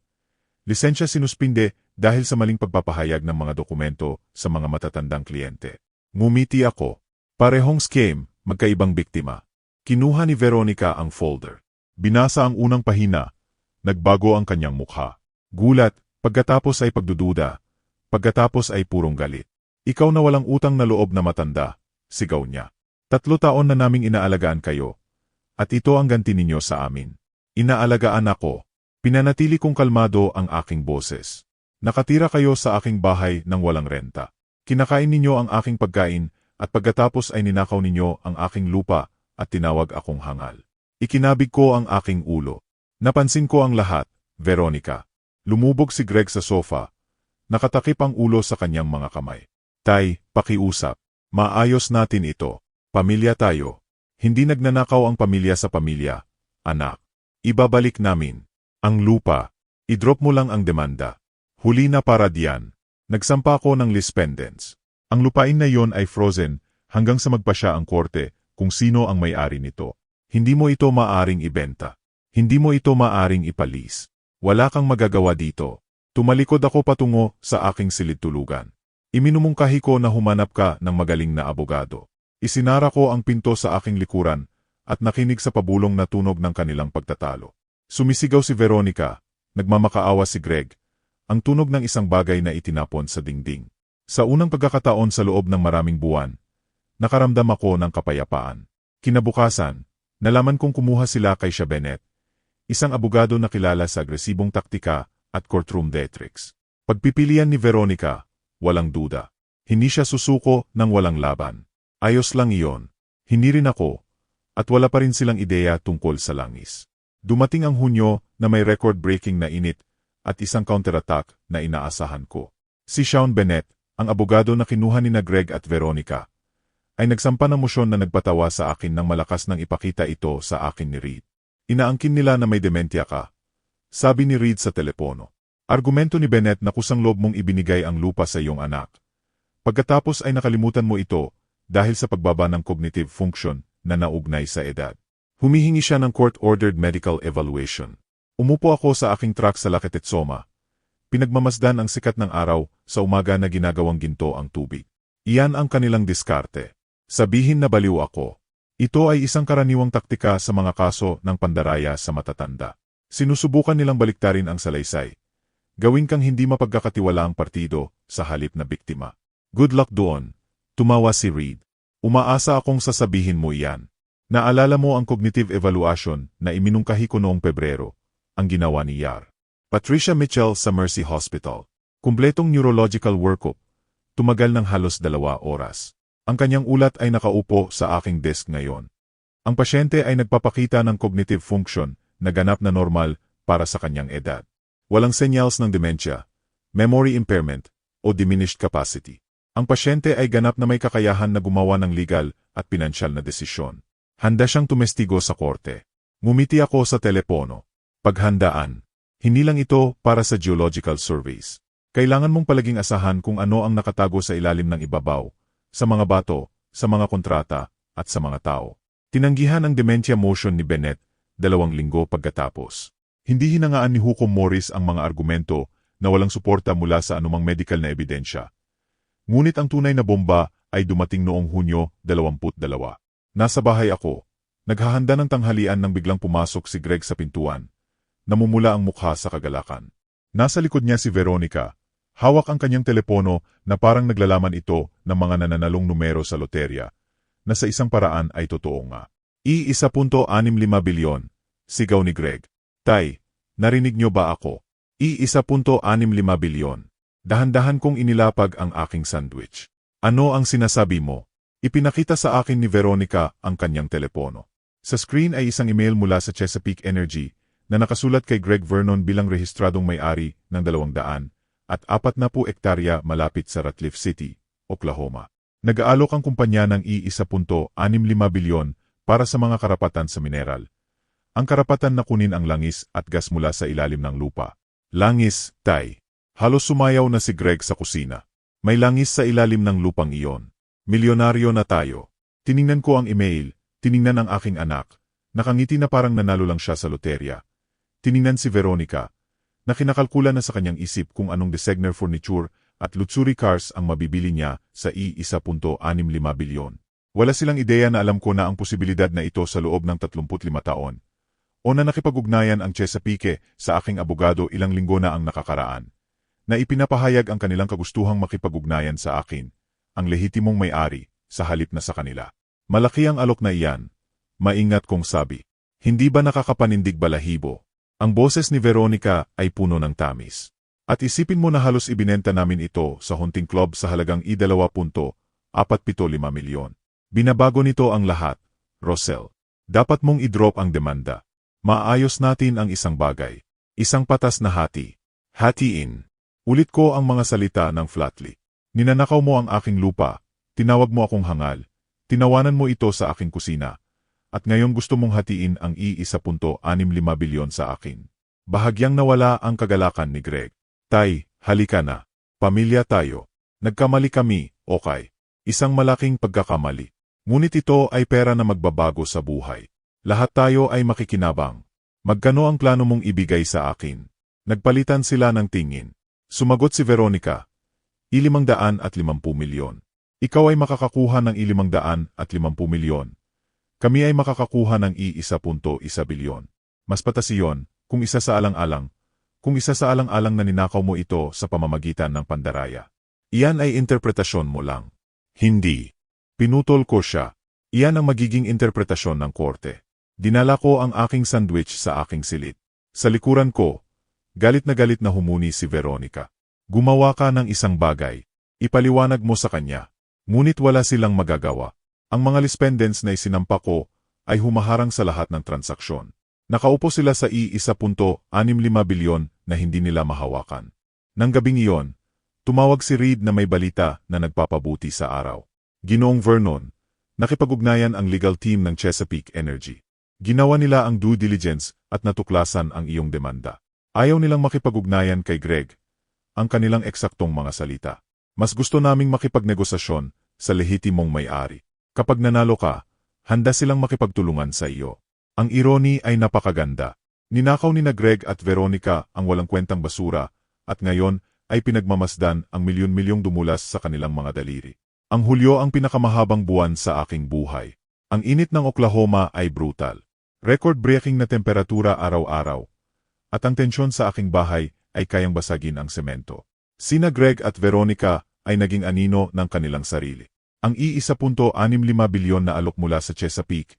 Speaker 1: Lisensya sinuspinde dahil sa maling pagpapahayag ng mga dokumento sa mga matatandang kliyente. Ngumiti ako. Parehong scam, magkaibang biktima. Kinuha ni Veronica ang folder. Binasa ang unang pahina. Nagbago ang kanyang mukha. Gulat. Pagkatapos ay pagdududa, pagkatapos ay purong galit. Ikaw na walang utang na loob na matanda, sigaw niya. 3 taon na naming inaalagaan kayo, at ito ang ganti ninyo sa amin. Inaalagaan ako. Pinanatili kong kalmado ang aking boses. Nakatira kayo sa aking bahay ng walang renta. Kinakain ninyo ang aking pagkain, at pagkatapos ay ninakaw ninyo ang aking lupa at tinawag akong hangal. Ikinabig ko ang aking ulo. Napansin ko ang lahat, Veronica. Lumubog si Greg sa sofa. Nakatakip ang ulo sa kanyang mga kamay. Tay, pakiusap. Maayos natin ito. Pamilya tayo. Hindi nagnanakaw ang pamilya sa pamilya. Anak. Ibabalik namin. Ang lupa. I-drop mo lang ang demanda. Huli na para diyan. Nagsampa ko ng lis pendens. Ang lupain na yon ay frozen hanggang sa magpasya ang korte kung sino ang may-ari nito. Hindi mo ito maaring ibenta. Hindi mo ito maaring ipalis. Wala kang magagawa dito. Tumalikod ako patungo sa aking silid-tulugan. Iminumungkahi ko na humanap ka ng magaling na abogado. Isinara ko ang pinto sa aking likuran at nakinig sa pabulong na tunog ng kanilang pagtatalo. Sumisigaw si Veronica, nagmamakaawa si Greg, ang tunog ng isang bagay na itinapon sa dingding. Sa unang pagkakataon sa loob ng maraming buwan, nakaramdam ako ng kapayapaan. Kinabukasan, nalaman kong kumuha sila kay Bennett, isang abogado na kilala sa agresibong taktika at courtroom theatrics. Pagpipilian ni Veronica, walang duda. Hindi siya susuko ng walang laban. Ayos lang iyon. Hindi rin ako. At wala pa rin silang ideya tungkol sa langis. Dumating ang Hunyo na may record-breaking na init at isang counterattack na inaasahan ko. Si Sean Bennett, ang abogado na kinuha ni Greg at Veronica, ay nagsampa ng mosyon na nagpatawa sa akin nang malakas nang ipakita ito sa akin ni Reed. Inaangkin nila na may dementia ka. Sabi ni Reed sa telepono. Argumento ni Bennett na kusang loob mong ibinigay ang lupa sa iyong anak. Pagkatapos ay nakalimutan mo ito dahil sa pagbaba ng cognitive function na naugnay sa edad. Humihingi siya ng court-ordered medical evaluation. Umupo ako sa aking truck sa Laketetsoma. Pinagmamasdan ang sikat ng araw sa umaga na ginagawang ginto ang tubig. Iyan ang kanilang diskarte. Sabihin na baliw ako. Ito ay isang karaniwang taktika sa mga kaso ng pandaraya sa matatanda. Sinusubukan nilang baliktarin ang salaysay. Gawin kang hindi mapagkakatiwalaang partido sa halip na biktima. Good luck doon. Tumawa si Reed. Umaasa akong sasabihin mo iyan. Naalala mo ang cognitive evaluation na iminungkahi ko noong Pebrero, ang ginawa ni Yar. Patricia Mitchell sa Mercy Hospital. Kumpletong neurological workup. Tumagal ng halos 2 oras. Ang kanyang ulat ay nakaupo sa aking desk ngayon. Ang pasyente ay nagpapakita ng cognitive function na ganap na normal para sa kanyang edad. Walang senyals ng dementia, memory impairment, o diminished capacity. Ang pasyente ay ganap na may kakayahan na gumawa ng legal at pinansyal na desisyon. Handa siyang tumestigo sa korte. Ngumiti ako sa telepono. Paghandaan. Hindi lang ito para sa geological surveys. Kailangan mong palaging asahan kung ano ang nakatago sa ilalim ng ibabaw, sa mga bato, sa mga kontrata, at sa mga tao. Tinanggihan ang dementia motion ni Bennett 2 linggo pagkatapos. Hindi hinangaan ni Hukom Morris ang mga argumento na walang suporta mula sa anumang medical na ebidensya. Ngunit ang tunay na bomba ay dumating noong Hunyo 22. Nasa bahay ako. Naghahanda ng tanghalian nang biglang pumasok si Greg sa pintuan. Namumula ang mukha sa kagalakan. Nasa likod niya si Veronica. Hawak ang kanyang telepono na parang naglalaman ito ng mga nananalong numero sa loterya, na sa isang paraan ay totoo nga. I-1.65 bilyon, sigaw ni Greg. Tay, narinig niyo ba ako? I-1.65 bilyon. Dahan-dahan kong inilapag ang aking sandwich. Ano ang sinasabi mo? Ipinakita sa akin ni Veronica ang kanyang telepono. Sa screen ay isang email mula sa Chesapeake Energy na nakasulat kay Greg Vernon bilang rehistradong may-ari ng 200 at 40 ektarya malapit sa Ratcliffe City, Oklahoma. Nag-aalok ang kumpanya ng I-1.65 bilyon para sa mga karapatan sa mineral. Ang karapatan na kunin ang langis at gas mula sa ilalim ng lupa. Langis, tay. Halos sumayaw na si Greg sa kusina. May langis sa ilalim ng lupang iyon. Milyonaryo na tayo. Tiningnan ko ang email, tiningnan ang aking anak. Nakangiti na parang nanalo lang siya sa loterya. Tiningnan si Veronica, na kinakalkula na sa kanyang isip kung anong designer furniture at luxury cars ang mabibili niya sa I-1.65 bilyon. Wala silang ideya na alam ko na ang posibilidad na ito sa loob ng 35 taon. O na nakipag-ugnayan ang Chesapeake sa aking abogado ilang linggo na ang nakakaraan. Na ipinapahayag ang kanilang kagustuhang makipag-ugnayan sa akin, ang lehitimong may-ari, sa halip na sa kanila. Malaki ang alok na iyan. Maingat kong sabi. Hindi ba nakakapanindig balahibo? Ang boses ni Veronica ay puno ng tamis. At isipin mo na halos ibinenta namin ito sa hunting club sa halagang I-2.475 milyon. Binabago nito ang lahat, Rosel. Dapat mong i-drop ang demanda. Maayos natin ang isang bagay. Isang patas na hati. Hatiin. Ulit ko ang mga salita ng Flatley. Ninanakaw mo ang aking lupa, tinawag mo akong hangal, tinawanan mo ito sa aking kusina, at ngayon gusto mong hatiin ang I-1.65 bilyon sa akin. Bahagyang nawala ang kagalakan ni Greg. Tay, halika na. Pamilya tayo. Nagkamali kami, okay. Isang malaking pagkakamali. Ngunit ito ay pera na magbabago sa buhay. Lahat tayo ay makikinabang. Magkano ang plano mong ibigay sa akin? Nagpalitan sila ng tingin. Sumagot si Veronica, I-550 milyon. Ikaw ay makakakuha ng I-550 milyon. Kami ay makakakuha ng I-1.1 bilyon. Mas patas iyon, kung isa sa alang-alang na ninakaw mo ito sa pamamagitan ng pandaraya. Iyan ay interpretasyon mo lang. Hindi. Pinutol ko siya. Iyan ang magiging interpretasyon ng korte. Dinala ko ang aking sandwich sa aking silid. Sa likuran ko, galit na humuni si Veronica. Gumawa ka ng isang bagay. Ipaliwanag mo sa kanya. Ngunit wala silang magagawa. Ang mga lispendents na isinampa ko ay humaharang sa lahat ng transaksyon. Nakaupo sila sa I-1.65 bilyon na hindi nila mahawakan. Nang gabing iyon, tumawag si Reed na may balita na nagpapabuti sa araw. Ginoong Vernon, nakipag-ugnayan ang legal team ng Chesapeake Energy. Ginawa nila ang due diligence at natuklasan ang iyong demanda. Ayaw nilang makipag-ugnayan kay Greg, ang kanilang eksaktong mga salita. Mas gusto naming makipagnegosasyon sa lehitimong may-ari. Kapag nanalo ka, handa silang makipagtulungan sa iyo. Ang irony ay napakaganda. Ninakaw ni na Greg at Veronica ang walang kwentang basura, at ngayon ay pinagmamasdan ang milyon-milyong dumulas sa kanilang mga daliri. Ang Hulyo ang pinakamahabang buwan sa aking buhay. Ang init ng Oklahoma ay brutal. Record-breaking na temperatura araw-araw. At ang tensyon sa aking bahay ay kayang basagin ang semento. Sina Greg at Veronica ay naging anino ng kanilang sarili. Ang I-1.65 bilyon na alok mula sa Chesapeake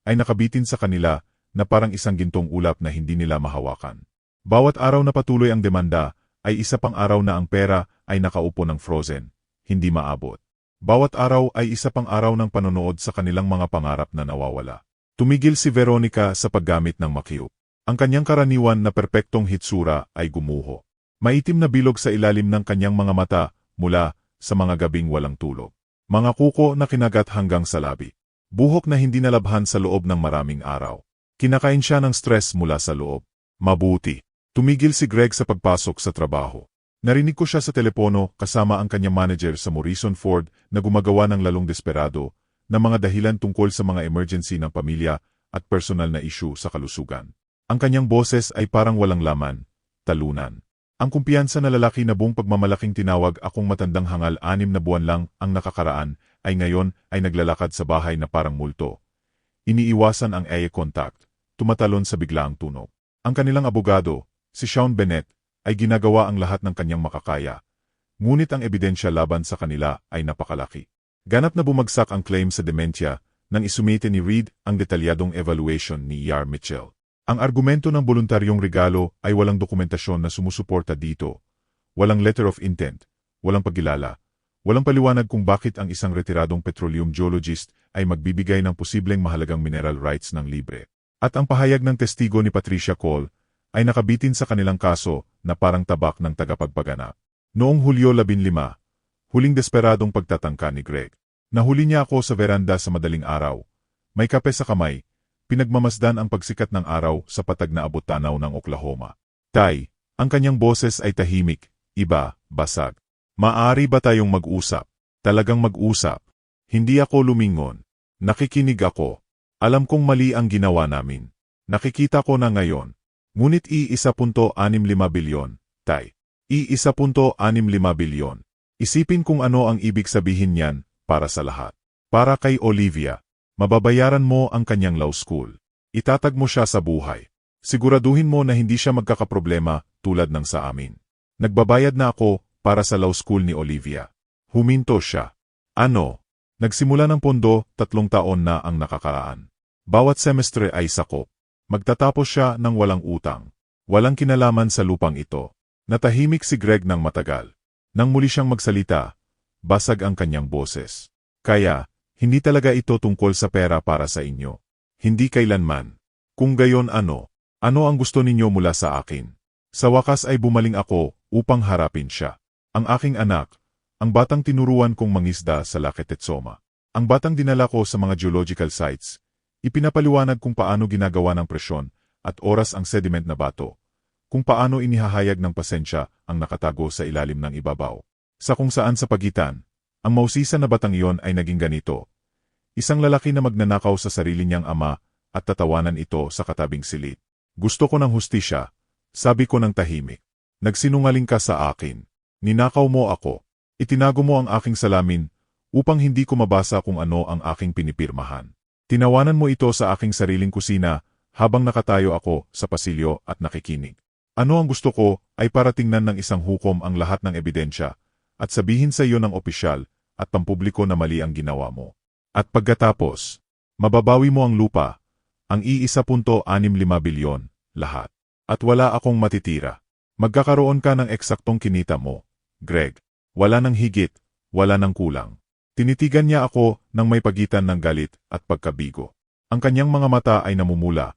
Speaker 1: ay nakabitin sa kanila na parang isang gintong ulap na hindi nila mahawakan. Bawat araw na patuloy ang demanda ay isa pang araw na ang pera ay nakaupo ng frozen, hindi maabot. Bawat araw ay isa pang araw ng panonood sa kanilang mga pangarap na nawawala. Tumigil si Veronica sa paggamit ng makiup. Ang kanyang karaniwan na perpektong hitsura ay gumuho. Maitim na bilog sa ilalim ng kanyang mga mata mula sa mga gabing walang tulog. Mga kuko na kinagat hanggang sa labi. Buhok na hindi nalabhan sa loob ng maraming araw. Kinakain siya ng stress mula sa loob. Mabuti. Tumigil si Greg sa pagpasok sa trabaho. Narinig ko siya sa telepono kasama ang kanyang manager sa Morrison Ford na gumagawa ng lalong desperado na mga dahilan tungkol sa mga emergency ng pamilya at personal na issue sa kalusugan. Ang kanyang boses ay parang walang laman, talunan. Ang kumpiyansa na lalaki na buong pagmamalaking tinawag akong matandang hangal 6 na buwan lang ang nakakaraan ay ngayon ay naglalakad sa bahay na parang multo. Iniiwasan ang eye contact, tumatalon sa biglaang tunog. Ang kanilang abogado, si Sean Bennett, ay ginagawa ang lahat ng kanyang makakaya. Ngunit ang ebidensya laban sa kanila ay napakalaki. Ganap na bumagsak ang claim sa dementia nang isumite ni Reed ang detalyadong evaluation ni Yar Mitchell. Ang argumento ng voluntaryong regalo ay walang dokumentasyon na sumusuporta dito. Walang letter of intent, walang pagkilala, walang paliwanag kung bakit ang isang retiradong petroleum geologist ay magbibigay ng posibleng mahalagang mineral rights ng libre. At ang pahayag ng testigo ni Patricia Cole ay nakabitin sa kanilang kaso na parang tabak ng tagapagpaganap. Noong Hulyo 15, huling desperadong pagtatangka ni Greg. Nahuli niya ako sa veranda sa madaling araw. May kape sa kamay. Pinagmamasdan ang pagsikat ng araw sa patag na abot-tanaw ng Oklahoma. Tay, ang kanyang boses ay tahimik, iba, basag. Maaari ba tayong mag-usap? Talagang mag-usap. Hindi ako lumingon. Nakikinig ako. Alam kong mali ang ginawa namin. Nakikita ko na ngayon. Ngunit I-1.65 bilyon, tay. I-1.65 bilyon. Isipin kung ano ang ibig sabihin niyan para sa lahat. Para kay Olivia. Mababayaran mo ang kanyang law school. Itatag mo siya sa buhay. Siguraduhin mo na hindi siya magkakaproblema tulad ng sa amin. Nagbabayad na ako para sa law school ni Olivia. Huminto siya. Ano? Nagsimula ng pondo, 3 taon na ang nakakaraan. Bawat semestre ay sakop. Magtatapos siya ng walang utang. Walang kinalaman sa lupang ito. Natahimik si Greg ng matagal. Nang muli siyang magsalita, basag ang kanyang boses. Kaya, hindi talaga ito tungkol sa pera para sa inyo. Hindi kailanman. Kung gayon ano ang gusto ninyo mula sa akin? Sa wakas ay bumaling ako upang harapin siya. Ang aking anak, Ang batang tinuruan kong mangisda sa Lake Tetsoma. Ang batang dinala ko sa mga geological sites. Ipinapaliwanag kung paano ginagawa ng presyon at oras ang sediment na bato. Kung paano inihahayag ng pasensya ang nakatago sa ilalim ng ibabaw. Sa kung saan sa pagitan, ang mausisan na batang iyon ay naging ganito. Isang lalaki na magnanakaw sa sarili niyang ama at tatawanan ito sa katabing silid. Gusto ko ng hustisya, sabi ko ng tahimik. Nagsinungaling ka sa akin. Ninakaw mo ako. Itinago mo ang aking salamin upang hindi ko mabasa kung ano ang aking pinipirmahan. Tinawanan mo ito sa aking sariling kusina habang nakatayo ako sa pasilyo at nakikinig. Ano ang gusto ko ay para tingnan ng isang hukom ang lahat ng ebidensya at sabihin sa iyo ng opisyal at pampubliko na mali ang ginawa mo. At pagkatapos, mababawi mo ang lupa, ang i-1.65 bilyon, lahat. At wala akong matitira. Magkakaroon ka ng eksaktong kinita mo, Greg. Wala nang higit, wala nang kulang. Tinitigan niya ako ng may pagitan ng galit at pagkabigo. Ang kanyang mga mata ay namumula.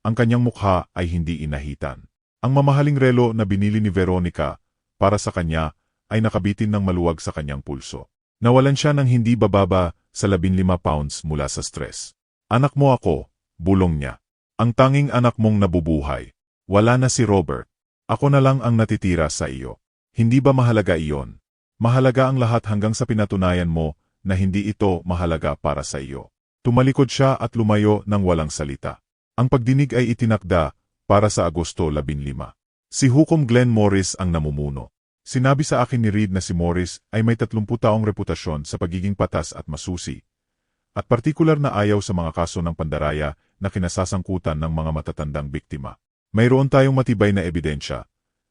Speaker 1: Ang kanyang mukha ay hindi inahitan. Ang mamahaling relo na binili ni Veronica para sa kanya ay nakabitin ng maluwag sa kanyang pulso. Nawalan siya ng hindi bababa sa 15 pounds mula sa stress. Anak mo ako, bulong niya. Ang tanging anak mong nabubuhay. Wala na si Robert. Ako na lang ang natitira sa iyo. Hindi ba mahalaga iyon? Mahalaga ang lahat hanggang sa pinatunayan mo na hindi ito mahalaga para sa iyo. Tumalikod siya at lumayo ng walang salita. Ang pagdinig ay itinakda para sa Agosto 15. Si Hukom Glenn Morris ang namumuno. Sinabi sa akin ni Reed na si Morris ay may 30 taong reputasyon sa pagiging patas at masusi. At partikular na ayaw sa mga kaso ng pandaraya na kinasasangkutan ng mga matatandang biktima. Mayroon tayong matibay na ebidensya,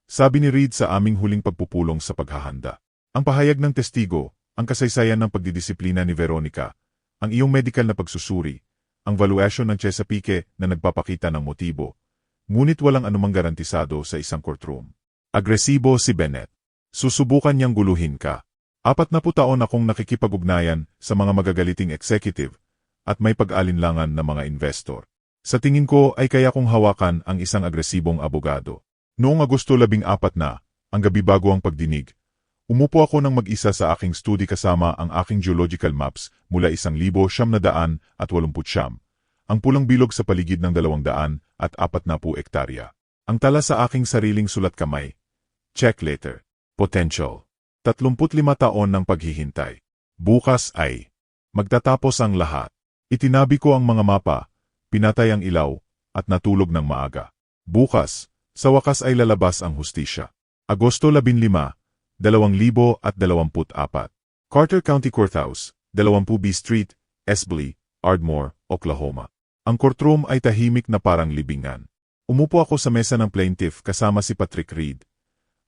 Speaker 1: sabi ni Reed sa aming huling pagpupulong sa paghahanda. Ang pahayag ng testigo, ang kasaysayan ng pagdidisiplina ni Veronica, ang iyong medical na pagsusuri, ang valuation ng Chesapeake na nagpapakita ng motibo, ngunit walang anumang garantisado sa isang courtroom. Agresibo si Bennett. Susubukan niyang guluhin ka. 40 taon akong nakikipag-ugnayan sa mga magagaliting executive at may pag-alinlangan na mga investor. Sa tingin ko ay kaya kong hawakan ang isang agresibong abogado. Noong Agosto 14 na, ang gabi bago ang pagdinig, umupo ako ng mag-isa sa aking study kasama ang aking geological maps mula 1,980 ang pulang bilog sa paligid ng 240 ektarya. Ang tala sa aking sariling sulat kamay. Check letter. Potential. 35 taon ng paghihintay. Bukas ay magtatapos ang lahat. Itinabi ko ang mga mapa, pinatay ang ilaw, at natulog ng maaga. Bukas, sa wakas ay lalabas ang hustisya. Agosto 15, 2024. Carter County Courthouse, 20 B Street, Esbley, Ardmore, Oklahoma. Ang courtroom ay tahimik na parang libingan. Umupo ako sa mesa ng plaintiff kasama si Patrick Reed.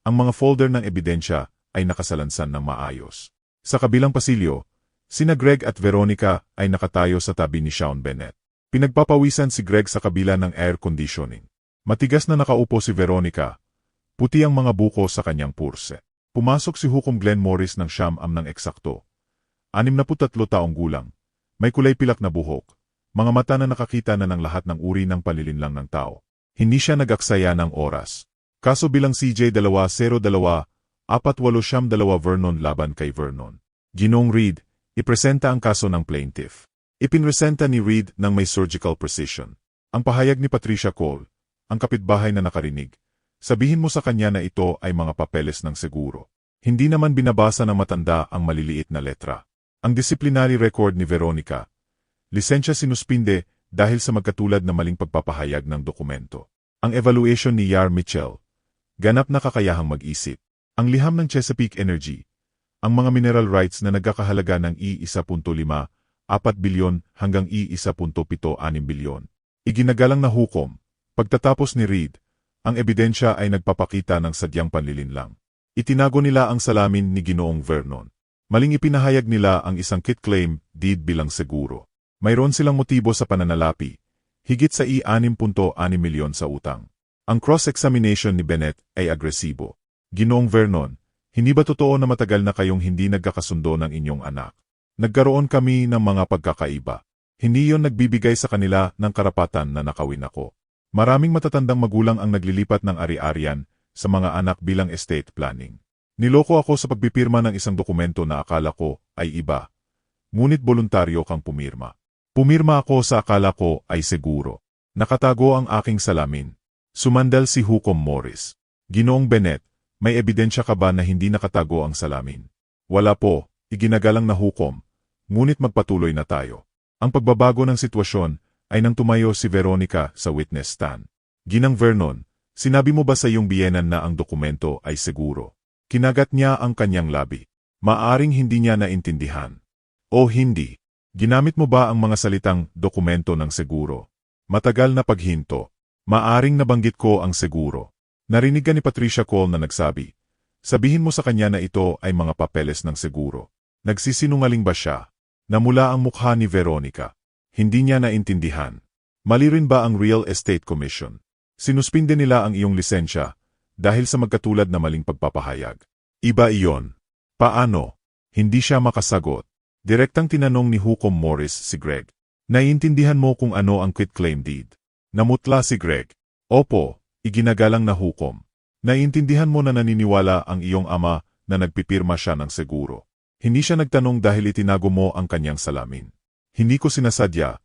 Speaker 1: Ang mga folder ng ebidensya ay nakasalansan ng maayos. Sa kabilang pasilyo, sina Greg at Veronica ay nakatayo sa tabi ni Shawn Bennett. Pinagpapawisan si Greg sa kabila ng air conditioning. Matigas na nakaupo si Veronica. Puti ang mga buko sa kanyang purse. Pumasok si Hukom Glenn Morris ng siyam-am ng eksakto. 63 taong gulang. May kulay pilak na buhok. Mga mata na nakakita na ng lahat ng uri ng palilinlang ng tao. Hindi siya nag-aksaya ng oras. Kaso bilang CJ-202-48-2 Vernon laban kay Vernon. Ginoong Reed, ipresenta ang kaso ng plaintiff. Ipinresenta ni Reed ng may surgical precision. Ang pahayag ni Patricia Cole, ang kapitbahay na nakarinig. Sabihin mo sa kanya na ito ay mga papeles ng seguro. Hindi naman binabasa ng matanda ang maliliit na letra. Ang disciplinary record ni Veronica. Lisensya sinuspinde dahil sa magkatulad na maling pagpapahayag ng dokumento. Ang evaluation ni Yar Mitchell. Ganap na kakayahang mag-isip. Ang liham ng Chesapeake Energy. Ang mga mineral rights na nagkakahalaga ng I-1.5, 4 bilyon hanggang I-1.76 bilyon. Iginagalang na hukom. Pagtatapos ni Reed, ang ebidensya ay nagpapakita ng sadyang panlilinlang. Itinago nila ang salamin ni Ginoong Vernon. Maling ipinahayag nila ang isang quitclaim deed bilang seguro. Mayroon silang motibo sa pananalapi, higit sa I-6.6 milyon sa utang. Ang cross-examination ni Bennett ay agresibo. Ginoong Vernon, hindi ba totoo na matagal na kayong hindi nagkakasundo ng inyong anak? Nagkaroon kami ng mga pagkakaiba. Hindi yon nagbibigay sa kanila ng karapatan na nakawin ako. Maraming matatandang magulang ang naglilipat ng ari-arian sa mga anak bilang estate planning. Niloko ako sa pagpipirma ng isang dokumento na akala ko ay iba. Ngunit voluntaryo kang pumirma. Pumirma ako sa akala ko ay seguro. Nakatago ang aking salamin. Sumandal si Hukom Morris. Ginoong Bennett, may ebidensya ka ba na hindi nakatago ang salamin? Wala po, iginagalang na hukom. Ngunit magpatuloy na tayo. Ang pagbabago ng sitwasyon ay nang tumayo si Veronica sa witness stand. Ginang Vernon, sinabi mo ba sa iyong biyenan na ang dokumento ay seguro? Kinagat niya ang kanyang labi. Maaring hindi niya naintindihan. O hindi. Ginamit mo ba ang mga salitang dokumento ng seguro? Matagal na paghinto. Maaring nabanggit ko ang seguro. Narinig ka ni Patricia Cole na nagsabi, sabihin mo sa kanya na ito ay mga papeles ng seguro. Nagsisinungaling ba siya? Namula ang mukha ni Veronica. Hindi niya naintindihan. Mali rin ba ang Real Estate Commission? Sinuspinde nila ang iyong lisensya dahil sa magkatulad na maling pagpapahayag. Iba iyon. Paano? Hindi siya makasagot. Direktang tinanong ni Hukom Morris si Greg. Naiintindihan mo kung ano ang quitclaim deed? Namutla si Greg. Opo, iginagalang na hukom. Naiintindihan mo na naniniwala ang iyong ama na nagpipirma siya ng seguro. Hindi siya nagtanong dahil itinago mo ang kanyang salamin. Hindi ko sinasadya.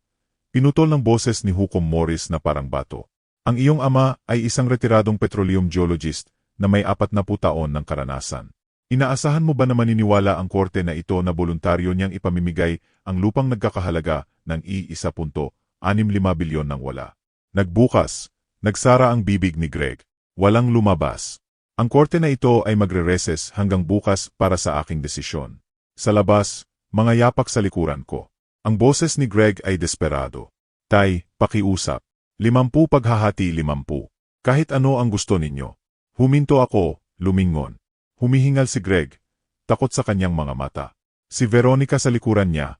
Speaker 1: Pinutol ng boses ni Hukom Morris na parang bato. Ang iyong ama ay isang retiradong petroleum geologist na may 40 taon ng karanasan. Inaasahan mo ba na maniniwala ang korte na ito na voluntaryo niyang ipamimigay ang lupang nagkakahalaga ng $1.65 bilyon nang wala? Nagbukas, nagsara ang bibig ni Greg. Walang lumabas. Ang korte na ito ay magre-recess hanggang bukas para sa aking desisyon. Sa labas, mga yapak sa likuran ko. Ang boses ni Greg ay desperado. Tay, pakiusap. 50 paghahati 50. Kahit ano ang gusto ninyo. Huminto ako, lumingon. Humihingal si Greg, takot sa kanyang mga mata. Si Veronica sa likuran niya,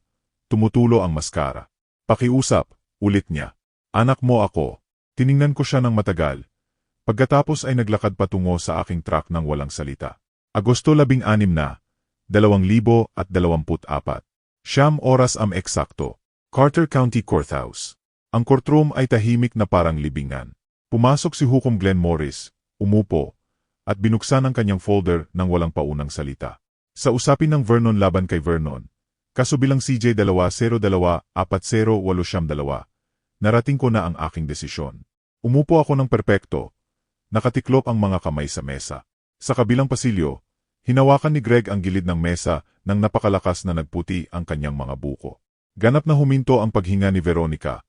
Speaker 1: tumutulo ang maskara. Pakiusap, ulit niya. Anak mo ako. Tiningnan ko siya ng matagal. Pagkatapos ay naglakad patungo sa aking truck ng walang salita. Agosto 16 na, 2024. 9 oras am eksakto. Carter County Courthouse. Ang courtroom ay tahimik na parang libingan. Pumasok si Hukom Glenn Morris, umupo, at binuksan ang kanyang folder ng walang paunang salita. Sa usapin ng Vernon laban kay Vernon, kaso bilang CJ 202-40-802, narating ko na ang aking desisyon. Umupo ako ng perpekto, nakatiklop ang mga kamay sa mesa. Sa kabilang pasilyo, hinawakan ni Greg ang gilid ng mesa nang napakalakas na nagputi ang kanyang mga buko. Ganap na huminto ang paghinga ni Veronica.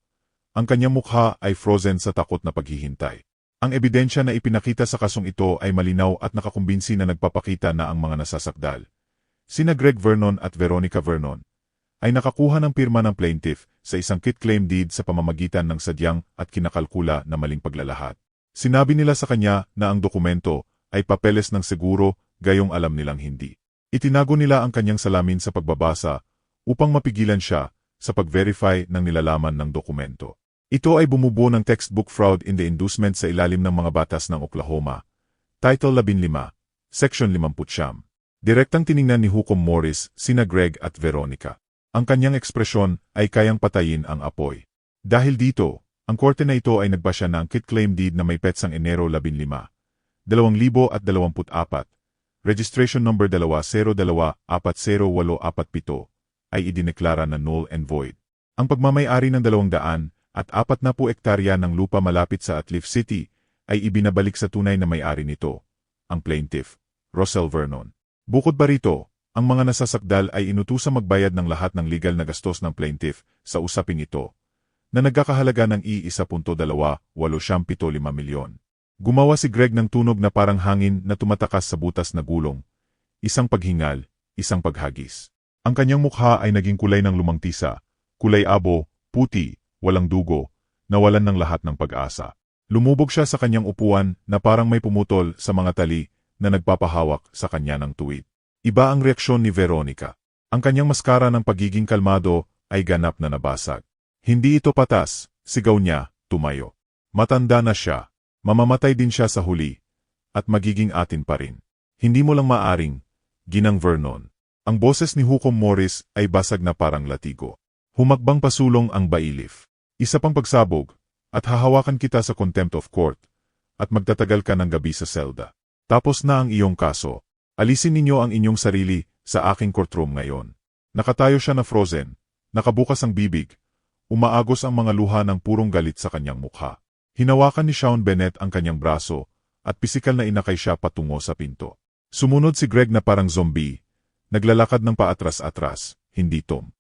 Speaker 1: Ang kanyang mukha ay frozen sa takot na paghihintay. Ang ebidensya na ipinakita sa kasong ito ay malinaw at nakakumbinsi na nagpapakita na ang mga nasasakdal, sina Greg Vernon at Veronica Vernon, ay nakakuha ng pirma ng plaintiff sa isang quitclaim deed sa pamamagitan ng sadyang at kinakalkula na maling paglalahad. Sinabi nila sa kanya na ang dokumento ay papeles ng seguro, gayong alam nilang hindi. Itinago nila ang kanyang salamin sa pagbabasa upang mapigilan siya sa pag-verify ng nilalaman ng dokumento. Ito ay bumubuo ng textbook fraud in the inducement sa ilalim ng mga batas ng Oklahoma. Title 15, Section 50. Direktang tiningnan ni Hukom Morris sina Greg at Veronica. Ang kanyang ekspresyon ay kayang patayin ang apoy. Dahil dito, ang korte na ito ay nagbasya ng quitclaim deed na may petsang Enero 15, 2024, registration number 2024087, ay idineklara na null and void. Ang pagmamay-ari ng 240 hektarya ng lupa malapit sa Atliff City ay ibinabalik sa tunay na may-ari nito, ang plaintiff, Rosel Vernon. Bukod pa rito, ang mga nasasakdal ay inutusang magbayad ng lahat ng legal na gastos ng plaintiff sa usaping ito, na nagkakahalaga ng $1.2875 milyon. Gumawa si Greg ng tunog na parang hangin na tumatakas sa butas na gulong. Isang paghingal, isang paghagis. Ang kanyang mukha ay naging kulay ng lumang tisa, kulay abo, puti, walang dugo, nawalan ng lahat ng pag-asa. Lumubog siya sa kanyang upuan na parang may pumutol sa mga tali na nagpapahawak sa kanya ng tuwid. Iba ang reaksyon ni Veronica. Ang kanyang maskara ng pagiging kalmado ay ganap na nabasag. Hindi ito patas, sigaw niya, tumayo. Matanda na siya, mamamatay din siya sa huli, at magiging atin pa rin. Hindi mo lang maaring, Ginang Vernon. Ang boses ni Hukom Morris ay basag na parang latigo. Humakbang pasulong ang bailiff. Isa pang pagsabog, at hahawakan kita sa contempt of court, at magtatagal ka ng gabi sa selda. Tapos na ang iyong kaso. Alisin ninyo ang inyong sarili sa aking courtroom ngayon. Nakatayo siya na frozen, nakabukas ang bibig, umaagos ang mga luha ng purong galit sa kanyang mukha. Hinawakan ni Sean Bennett ang kanyang braso at pisikal na inakay siya patungo sa pinto. Sumunod si Greg na parang zombie, naglalakad ng paatras-atras, hindi Tom.